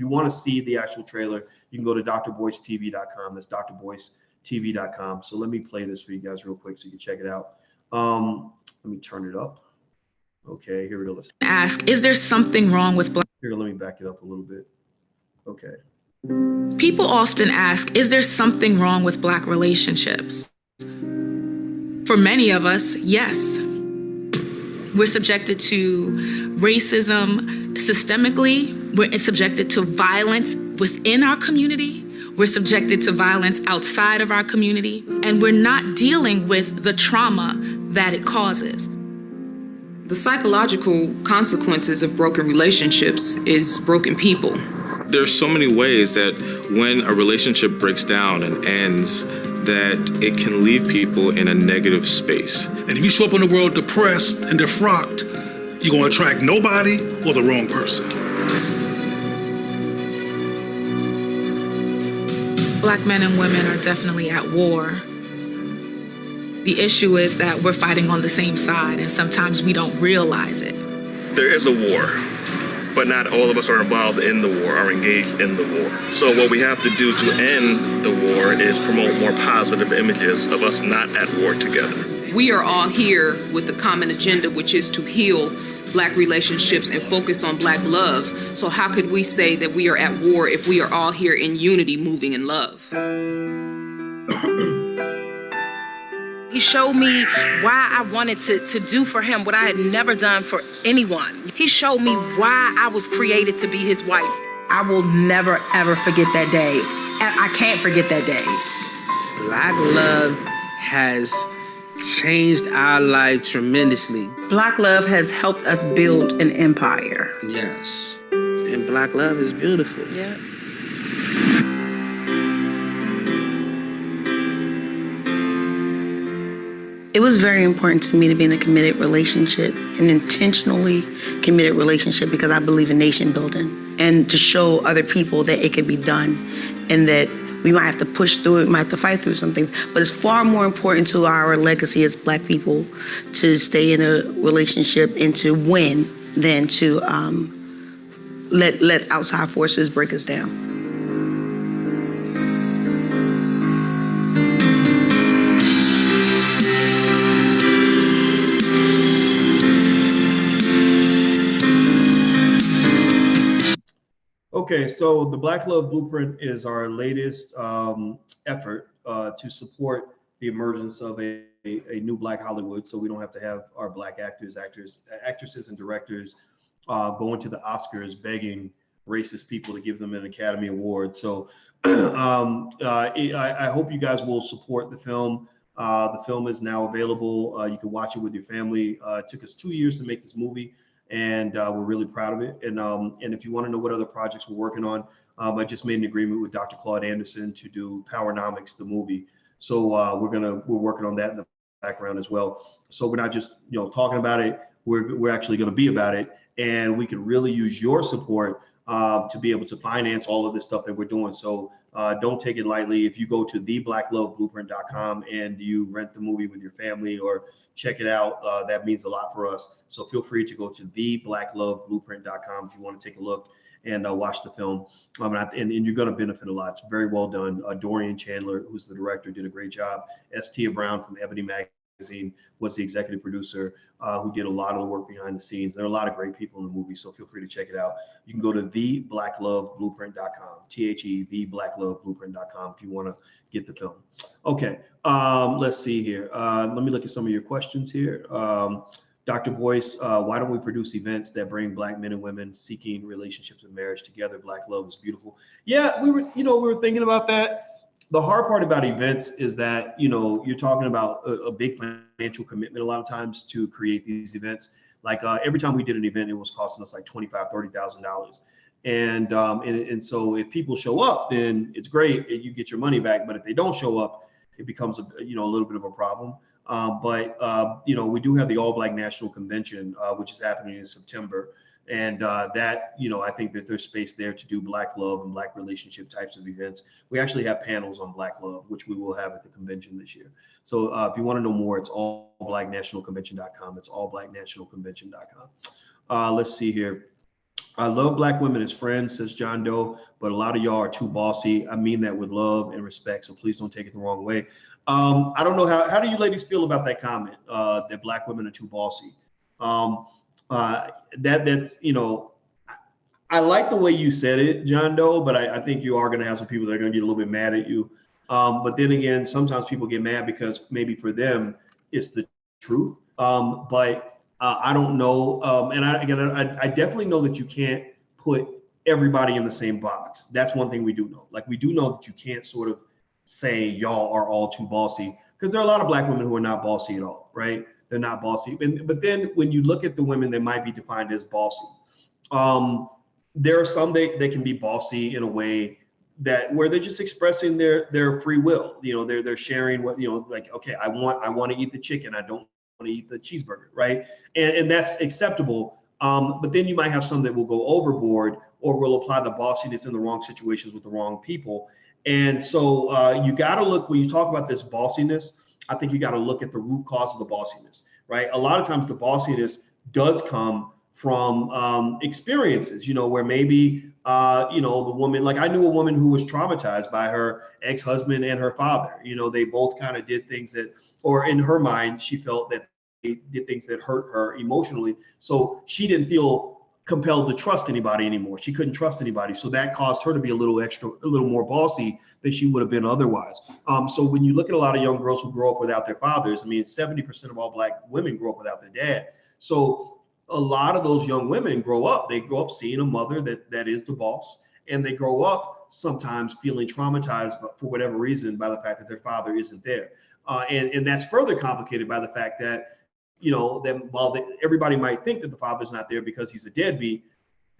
want to see the actual trailer, you can go to drboycetv.com. That's drboycetv.com. So let me play this for you guys real quick so you can check it out. Let me turn it up. Okay, here we go. Let's ask, is there something wrong with Black? Here, let me back it up a little bit. Okay. People often ask, is there something wrong with Black relationships? For many of us, yes. We're subjected to racism systemically. We're subjected to violence within our community. We're subjected to violence outside of our community. And we're not dealing with the trauma that it causes. The psychological consequences of broken relationships is broken people. There's so many ways that when a relationship breaks down and ends, that it can leave people in a negative space. And if you show up in the world depressed and defrocked, you're going to attract nobody or the wrong person. Black men and women are definitely at war. The issue is that we're fighting on the same side, and sometimes we don't realize it. There is a war, but not all of us are involved in the war, are engaged in the war. So what we have to do to end the war is promote more positive images of us not at war together. We are all here with the common agenda, which is to heal Black relationships and focus on Black love. So how could we say that we are at war if we are all here in unity, moving in love? He showed me why I wanted to do for him what I had never done for anyone. He showed me why I was created to be his wife. I will never, ever forget that day. I can't forget that day. Black love has changed our life tremendously. Black love has helped us build an empire. Yes. And Black love is beautiful. Yeah. It was very important to me to be in a committed relationship, an intentionally committed relationship, because I believe in nation building and to show other people that it can be done and that we might have to push through it, might have to fight through something, but it's far more important to our legacy as Black people to stay in a relationship and to win than to let outside forces break us down. Okay, so the Black Love Blueprint is our latest effort to support the emergence of a new Black Hollywood, so we don't have to have our Black actresses and directors going to the Oscars begging racist people to give them an Academy Award. So I hope you guys will support the film. The film is now available. You can watch it with your family. It took us 2 years to make this movie, and we're really proud of it. And if you want to know what other projects we're working on, I just made an agreement with Dr. Claude Anderson to do Powernomics, the movie. So we're working on that in the background as well. So we're not just talking about it. We're actually going to be about it, and we can really use your support to be able to finance all of this stuff that we're doing. So don't take it lightly. If you go to theblackloveblueprint.com and you rent the movie with your family or check it out, that means a lot for us. So feel free to go to theblackloveblueprint.com if you want to take a look and watch the film. And you're going to benefit a lot. It's very well done. Dorian Chandler, who's the director, did a great job. Tia Brown from Ebony Magazine was the executive producer, who did a lot of the work behind the scenes. There are a lot of great people in the movie, so feel free to check it out. You can go to theblackloveblueprint.com, theblackloveblueprint.com if you want to get the film. Okay, let's see here. Let me look at some of your questions here. Dr. Boyce, why don't we produce events that bring Black men and women seeking relationships and marriage together? Black love is beautiful. Yeah, we were thinking about that. The hard part about events is that, you're talking about a big financial commitment a lot of times to create these events. Like every time we did an event, it was costing us like $25,000, $30,000. And so if people show up, then it's great and you get your money back. But if they don't show up, it becomes a little bit of a problem. But we do have the All Black National Convention, which is happening in September. And that, I think that there's space there to do Black love and Black relationship types of events. We actually have panels on Black love, which we will have at the convention this year. So if you want to know more, it's allblacknationalconvention.com. It's allblacknationalconvention.com. Let's see here. I love Black women as friends, says John Doe, but a lot of y'all are too bossy. I mean that with love and respect, so please don't take it the wrong way. I don't know, how do you ladies feel about that comment, that Black women are too bossy? That's I like the way you said it, John Doe, but I think you are going to have some people that are going to get a little bit mad at you. But then again, sometimes people get mad because maybe for them, it's the truth. But I don't know. And I definitely know that you can't put everybody in the same box. That's one thing we do know. Like, we do know that you can't sort of say y'all are all too bossy, because there are a lot of Black women who are not bossy at all, right? They're not bossy. But then when you look at the women that might be defined as bossy, there are some that can be bossy in a way that where they're just expressing their free will. You know, they're sharing what, you know, like, okay, I want to eat the chicken, I don't want to eat the cheeseburger, right? And that's acceptable. But then you might have some that will go overboard or will apply the bossiness in the wrong situations with the wrong people. And so you got to look, when you talk about this bossiness, I think you got to look at the root cause of the bossiness, right? A lot of times the bossiness does come from experiences, you know, where maybe, you know, the woman, like I knew a woman who was traumatized by her ex-husband and her father. You know, they both kind of did things that, or in her mind, she felt that they did things that hurt her emotionally. So she didn't feel compelled to trust anybody anymore. She couldn't trust anybody. So that caused her to be a little more bossy than she would have been otherwise. So when you look at a lot of young girls who grow up without their fathers, I mean, 70% of all Black women grow up without their dad. So a lot of those young women grow up seeing a mother that is the boss, and they grow up sometimes feeling traumatized for whatever reason by the fact that their father isn't there. And that's further complicated by the fact that, you know, that while everybody might think that the father's not there because he's a deadbeat,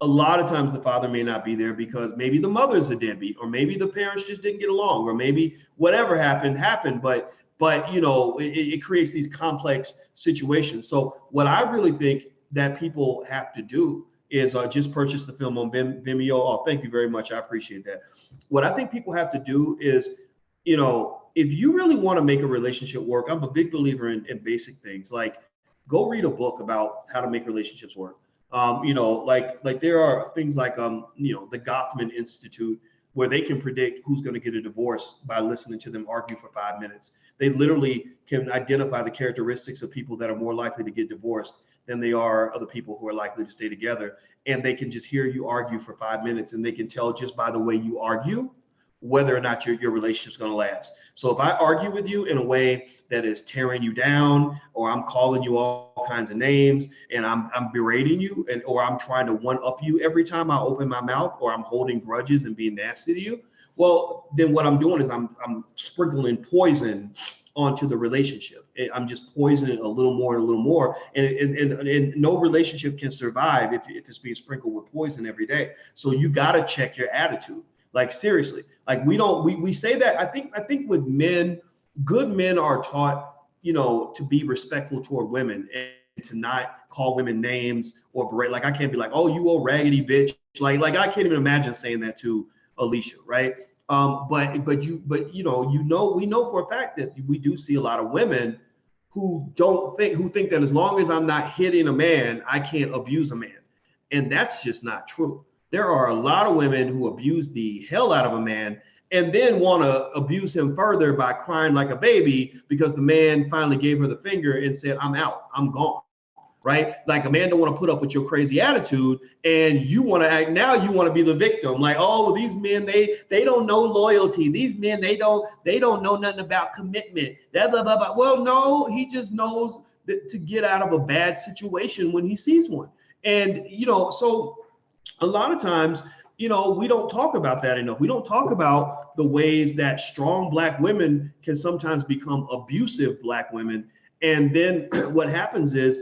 a lot of times the father may not be there because maybe the mother's a deadbeat, or maybe the parents just didn't get along, or maybe whatever happened. But you know, it creates these complex situations. So what I really think that people have to do is just purchase the film on Vimeo. Oh, thank you very much. I appreciate that. What I think people have to do is, you know, if you really want to make a relationship work, I'm a big believer in basic things. Like, go read a book about how to make relationships work. You know, like there are things like, you know, the Gothman Institute, where they can predict who's going to get a divorce by listening to them argue for 5 minutes. They literally can identify the characteristics of people that are more likely to get divorced than they are other people who are likely to stay together. And they can just hear you argue for 5 minutes, and they can tell just by the way you argue whether or not your relationship's going to last. So if I argue with you in a way that is tearing you down, or I'm calling you all kinds of names, and I'm berating you, or I'm trying to one-up you every time I open my mouth, or I'm holding grudges and being nasty to you, well, then what I'm doing is I'm sprinkling poison onto the relationship. I'm just poisoning it a little more and a little more. And no relationship can survive if it's being sprinkled with poison every day. So you got to check your attitude. Like, seriously, like we say that, I think with men, good men are taught, you know, to be respectful toward women and to not call women names or berate. Like, I can't be like, oh, you old raggedy bitch. Like I can't even imagine saying that to Alicia, right? But we know for a fact that we do see a lot of women who think that as long as I'm not hitting a man, I can't abuse a man. And that's just not true. There are a lot of women who abuse the hell out of a man and then want to abuse him further by crying like a baby because the man finally gave her the finger and said, I'm out, I'm gone, right? Like, a man don't want to put up with your crazy attitude, and you want to act, now you want to be the victim. Like, oh, these men, they don't know loyalty. These men, they don't know nothing about commitment. Blah, blah, blah, blah. Well, no, he just knows that to get out of a bad situation when he sees one. And, you know, so a lot of times, you know, we don't talk about that enough. We don't talk about the ways that strong Black women can sometimes become abusive Black women. And then what happens is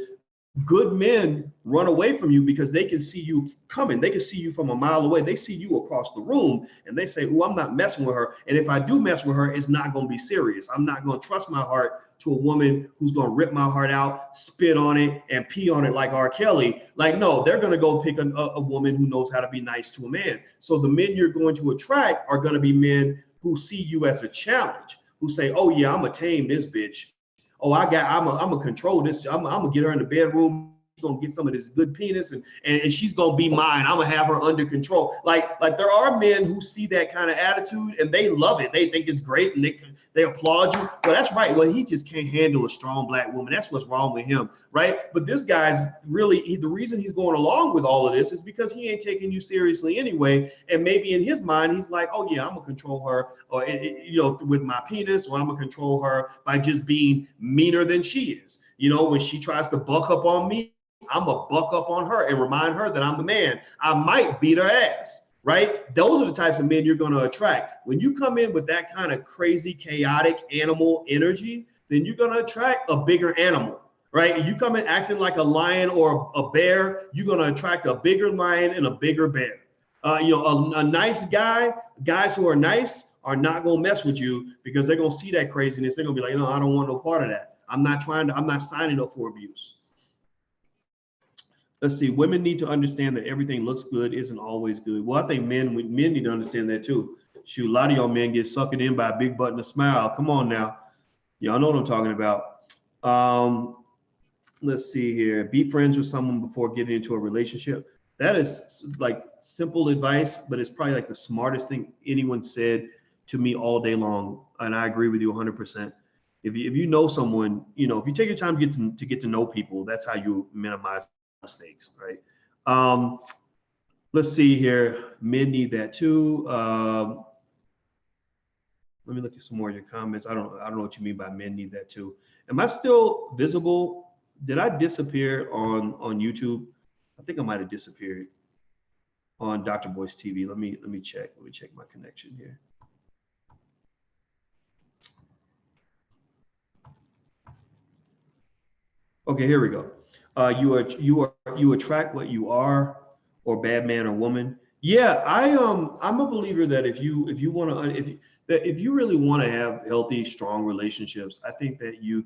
good men run away from you because they can see you coming. They can see you from a mile away. They see you across the room and they say, oh, I'm not messing with her. And if I do mess with her, it's not going to be serious. I'm not going to trust my heart to a woman who's going to rip my heart out, spit on it, and pee on it like R. Kelly. Like, no, they're going to go pick a woman who knows how to be nice to a man. So the men you're going to attract are going to be men who see you as a challenge, who say, oh yeah, I'm going to tame this bitch. Oh, I'm going to control this. I'm going to get her in the bedroom gonna get some of this good penis and she's gonna be mine. I'm gonna have her under control. Like there are men who see that kind of attitude and they love it. They think it's great and they applaud you. Well, that's right. Well, he just can't handle a strong black woman. That's what's wrong with him, right? But this guy's really, the reason he's going along with all of this is because he ain't taking you seriously anyway. And maybe in his mind, he's like, oh yeah, I'm gonna control her, or with my penis, or I'm gonna control her by just being meaner than she is. When she tries to buck up on me, I'm gonna buck up on her and remind her that I'm the man. I might beat her ass, right? Those are the types of men you're gonna attract. When you come in with that kind of crazy, chaotic animal energy, then you're gonna attract a bigger animal, right? And you come in acting like a lion or a bear, you're gonna attract a bigger lion and a bigger bear. A nice guy, guys who are nice are not gonna mess with you because they're gonna see that craziness. They're gonna be like, no, I don't want no part of that. I'm not signing up for abuse. Let's see, women need to understand that everything looks good isn't always good. Well, I think men need to understand that too. Shoot, a lot of y'all men get sucked in by a big butt and a smile. Come on now. Y'all know what I'm talking about. Let's see here. Be friends with someone before getting into a relationship. That is like simple advice, but it's probably like the smartest thing anyone said to me all day long. And I agree with you 100%. If you know someone, if you take your time to get to know people, that's how you minimize mistakes, right? Let's see here. Men need that too. Let me look at some more of your comments. I don't know what you mean by men need that too. Am I still visible? Did I disappear on YouTube? I think I might have disappeared on Dr. Boyce TV. Let me check. Let me check my connection here. Okay, here we go. You attract what you are, or bad man or woman. Yeah, I'm a believer that if you really want to have healthy, strong relationships, I think that you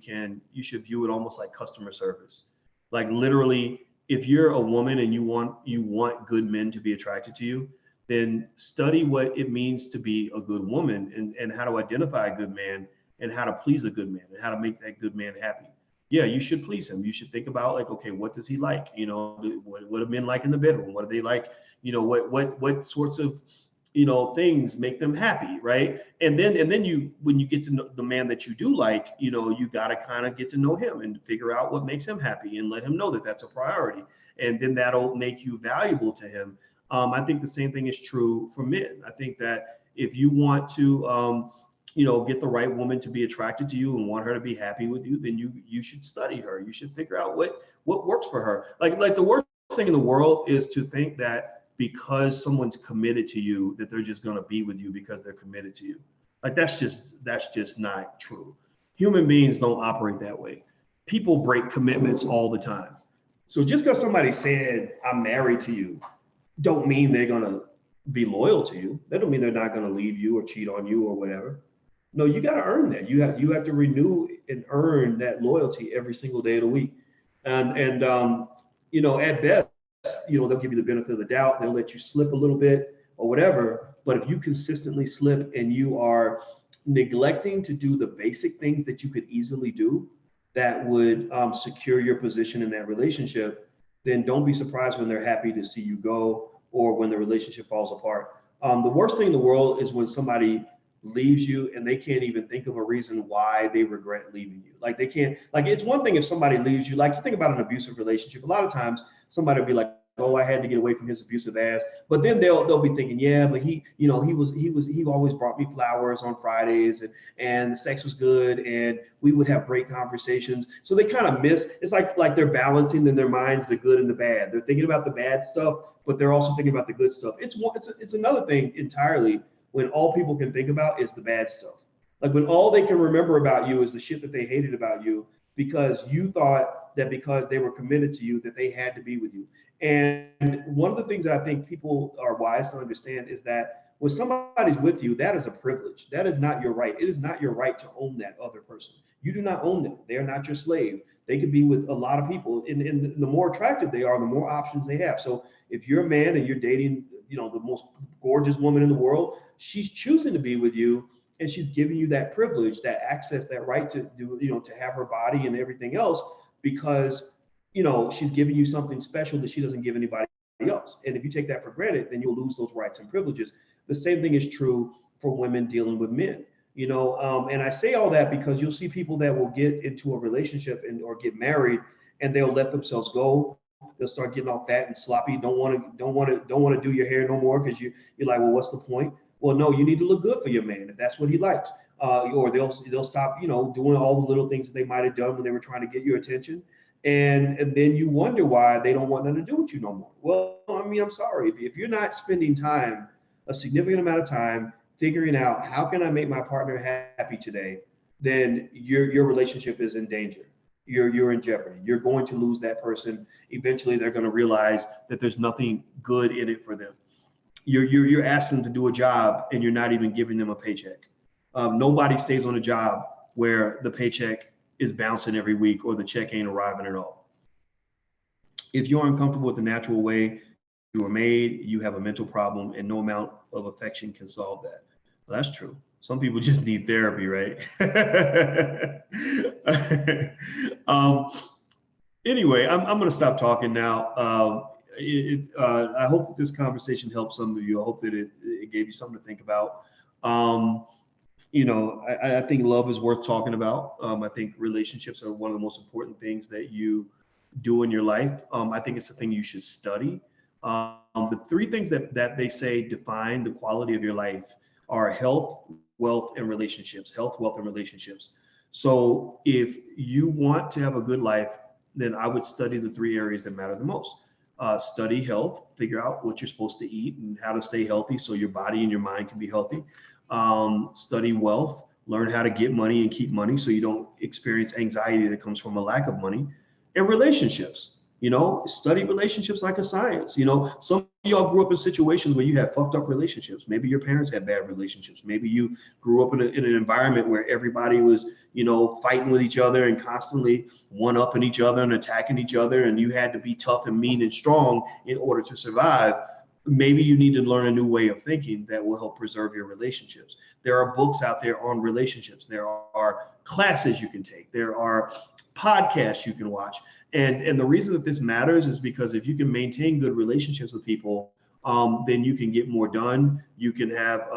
should view it almost like customer service. Like literally, if you're a woman and you want good men to be attracted to you, then study what it means to be a good woman and how to identify a good man and how to please a good man and how to make that good man happy. Yeah, you should please him. You should think about like, okay, what does he like? What do men like in the bedroom? What do they like? What sorts of, things make them happy, right? And then you, when you get to know the man that you do like, you got to kind of get to know him and figure out what makes him happy and let him know that that's a priority. And then that'll make you valuable to him. I think the same thing is true for men. I think that if you want to, get the right woman to be attracted to you and want her to be happy with you, then you should study her. You should figure out what works for her. Like the worst thing in the world is to think that because someone's committed to you, that they're just going to be with you because they're committed to you. Like that's just not true. Human beings don't operate that way. People break commitments all the time. So just because somebody said, I'm married to you, don't mean they're going to be loyal to you. That don't mean they're not going to leave you or cheat on you or whatever. No, you got to earn that. You have to renew and earn that loyalty every single day of the week. And at best, they'll give you the benefit of the doubt. They'll let you slip a little bit or whatever. But if you consistently slip and you are neglecting to do the basic things that you could easily do that would secure your position in that relationship, then don't be surprised when they're happy to see you go or when the relationship falls apart. The worst thing in the world is when somebody leaves you and they can't even think of a reason why they regret leaving you. Like they can't, like it's one thing if somebody leaves you, like you think about an abusive relationship, a lot of times somebody will be like, oh, I had to get away from his abusive ass. But then they'll be thinking, yeah, but he always brought me flowers on Fridays and the sex was good and we would have great conversations. So they kind of miss, it's like they're balancing in their minds the good and the bad. They're thinking about the bad stuff, but they're also thinking about the good stuff. It's another thing entirely when all people can think about is the bad stuff. Like when all they can remember about you is the shit that they hated about you because you thought that because they were committed to you that they had to be with you. And one of the things that I think people are wise to understand is that when somebody's with you, that is a privilege. That is not your right. It is not your right to own that other person. You do not own them. They are not your slave. They could be with a lot of people. And the more attractive they are, the more options they have. So if you're a man and you're dating, the most gorgeous woman in the world, she's choosing to be with you and she's giving you that privilege, that access, that right to do, to have her body and everything else because she's giving you something special that she doesn't give anybody else. And if you take that for granted, then you'll lose those rights and privileges. The same thing is true for women dealing with men. And I say all that because you'll see people that will get into a relationship or get married, and they'll let themselves go. They'll start getting all fat and sloppy. Don't want to do your hair no more because you're like, well, what's the point? Well, no, you need to look good for your man if that's what he likes. Or they'll stop, doing all the little things that they might have done when they were trying to get your attention. And then you wonder why they don't want nothing to do with you no more. Well, I'm sorry. If you're not spending time, a significant amount of time, figuring out how can I make my partner happy today, then your relationship is in danger. You're in jeopardy. You're going to lose that person. Eventually, they're going to realize that there's nothing good in it for them. You're asking them to do a job, and you're not even giving them a paycheck. Nobody stays on a job where the paycheck is bouncing every week or the check ain't arriving at all. If you're uncomfortable with the natural way you were made, you have a mental problem, and no amount of affection can solve that. Well, that's true. Some people just need therapy, right? Anyway, I'm going to stop talking now. I hope that this conversation helped some of you. I hope that it gave you something to think about. I think love is worth talking about. I think relationships are one of the most important things that you do in your life. I think it's the thing you should study. The three things that they say define the quality of your life are health, wealth, and relationships. Health, wealth, and relationships. So if you want to have a good life, then I would study the three areas that matter the most. Study health, figure out what you're supposed to eat and how to stay healthy so your body and your mind can be healthy. Study wealth, learn how to get money and keep money so you don't experience anxiety that comes from a lack of money. And relationships. Study relationships like a science. Some of y'all grew up in situations where you had fucked up relationships. Maybe your parents had bad relationships. Maybe you grew up in an environment where everybody was, fighting with each other and constantly one-upping each other and attacking each other. And you had to be tough and mean and strong in order to survive. Maybe you need to learn a new way of thinking that will help preserve your relationships. There are books out there on relationships. There are classes you can take. There are podcasts you can watch. And the reason that this matters is because if you can maintain good relationships with people, then you can get more done. You can have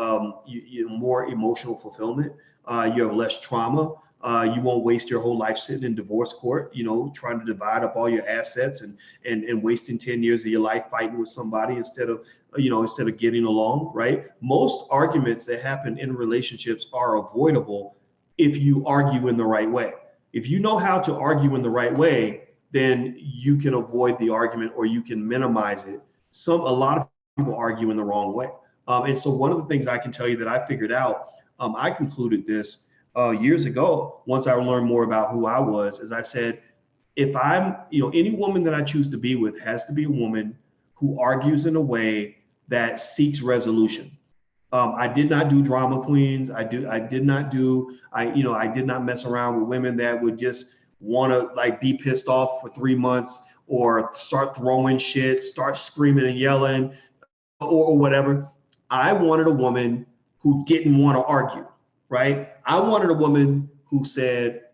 more emotional fulfillment. You have less trauma. You won't waste your whole life sitting in divorce court, trying to divide up all your assets and wasting 10 years of your life fighting with somebody instead of getting along, right? Most arguments that happen in relationships are avoidable if you argue in the right way. If you know how to argue in the right way, then you can avoid the argument or you can minimize it. A lot of people argue in the wrong way. And so one of the things I can tell you that I figured out, I concluded this years ago, once I learned more about who I was, is I said, if I'm, any woman that I choose to be with has to be a woman who argues in a way that seeks resolution. I did not do drama queens. I did not mess around with women that would just want to be pissed off for 3 months or start throwing shit, start screaming and yelling or whatever. I wanted a woman who didn't want to argue, right? I wanted a woman who said,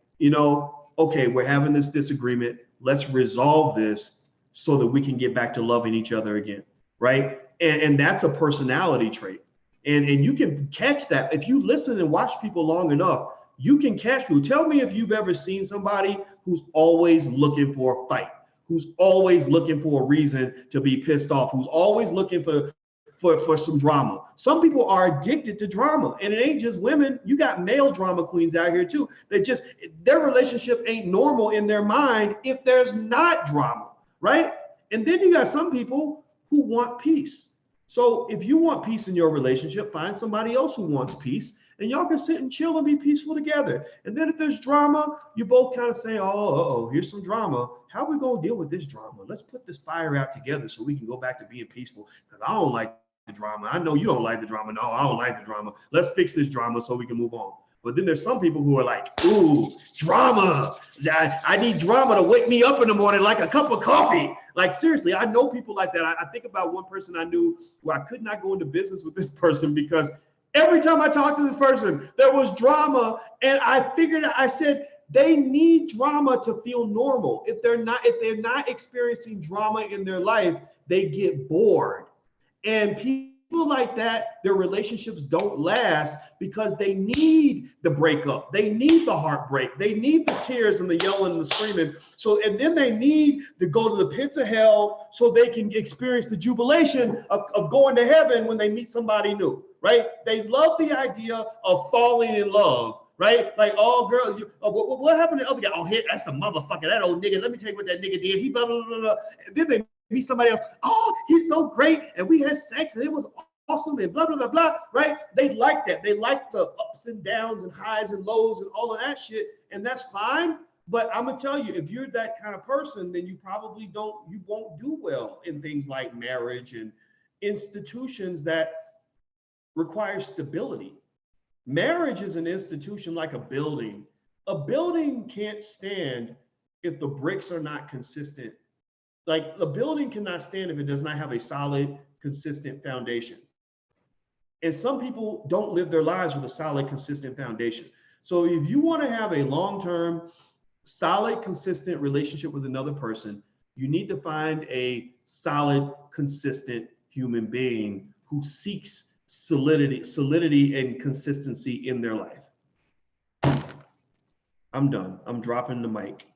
okay, we're having this disagreement. Let's resolve this so that we can get back to loving each other again, right? And that's a personality trait. And you can catch that. If you listen and watch people long enough, you can catch people. Tell me if you've ever seen somebody who's always looking for a fight, who's always looking for a reason to be pissed off, who's always looking for some drama. Some people are addicted to drama, and it ain't just women. You got male drama queens out here too. Their relationship ain't normal in their mind if there's not drama, right? And then you got some people who want peace. So if you want peace in your relationship, find somebody else who wants peace, and y'all can sit and chill and be peaceful together. And then if there's drama, you both kind of say, oh, here's some drama. How are we going to deal with this drama? Let's put this fire out together so we can go back to being peaceful, because I don't like the drama. I know you don't like the drama. No, I don't like the drama. Let's fix this drama so we can move on. But then there's some people who are like, ooh, drama. I need drama to wake me up in the morning like a cup of coffee. Like, seriously, I know people like that. I think about one person I knew where I could not go into business with this person because every time I talked to this person, there was drama. And I said, They need drama to feel normal. If they're not experiencing drama in their life, they get bored. And people like that, their relationships don't last because they need the breakup. They need the heartbreak. They need the tears and the yelling and the screaming. So, and then they need to go to the pits of hell so they can experience the jubilation of going to heaven when they meet somebody new, right? They love the idea of falling in love, right? Like, oh, girl, what happened to the other guy? Oh, here, that's the motherfucker, that old nigga. Let me tell you what that nigga did. He blah, blah, blah, blah. And then they meet somebody else. Oh, he's so great. And we had sex and it was awesome and blah, blah, blah, blah, right? They like that. They like the ups and downs and highs and lows and all of that shit. And that's fine. But I'm going to tell you, if you're that kind of person, then you won't do well in things like marriage and institutions that require stability. Marriage is an institution like a building. A building can't stand if the bricks are not consistent. Like, the building cannot stand if it does not have a solid, consistent foundation. And some people don't live their lives with a solid, consistent foundation. So if you want to have a long-term, solid, consistent relationship with another person, you need to find a solid, consistent human being who seeks solidity and consistency in their life. I'm done. I'm dropping the mic.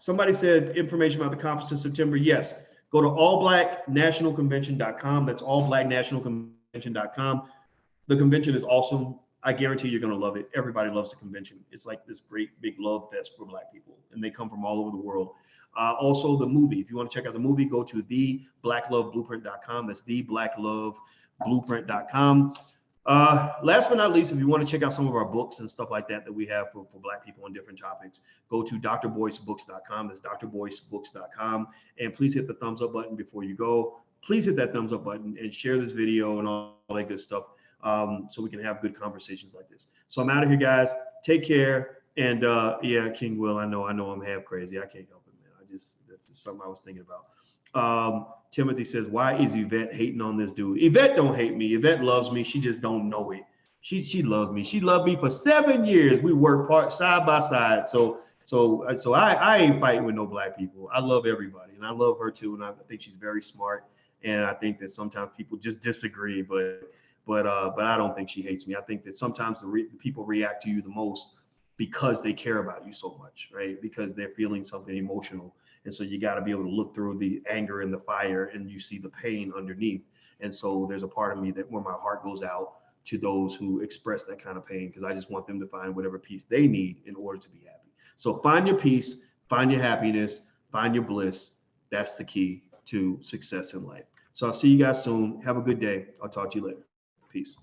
Somebody said information about the conference in September. Yes, go to allblacknationalconvention.com. That's allblacknationalconvention.com. The convention is awesome. I guarantee you're going to love it. Everybody loves the convention. It's like this great big love fest for Black people, and they come from all over the world. Also, the movie. If you want to check out the movie, go to theblackloveblueprint.com. That's theblackloveblueprint.com. Last but not least, if you want to check out some of our books and stuff like that we have for Black people on different topics, go to drboycebooks.com. That's drboycebooks.com. And please hit the thumbs up button before you go. Please hit that thumbs up button and share this video and all that good stuff, so we can have good conversations like this. So I'm out of here, guys. Take care. And yeah, King Will, I know I'm half crazy. I can't help it, man. That's just something I was thinking about. Timothy says, why is Yvette hating on this dude? Yvette don't hate me. Yvette loves me. She just don't know it. She loves me. She loved me for 7 years. We worked side by side. So I ain't fighting with no Black people. I love everybody, and I love her too. And I think she's very smart. And I think that sometimes people just disagree, but I don't think she hates me. I think that sometimes the people react to you the most because they care about you so much, right? Because they're feeling something emotional. And so you got to be able to look through the anger and the fire, and you see the pain underneath. And so there's a part of me that where my heart goes out to those who express that kind of pain, because I just want them to find whatever peace they need in order to be happy. So find your peace, find your happiness, find your bliss. That's the key to success in life. So I'll see you guys soon. Have a good day. I'll talk to you later. Peace.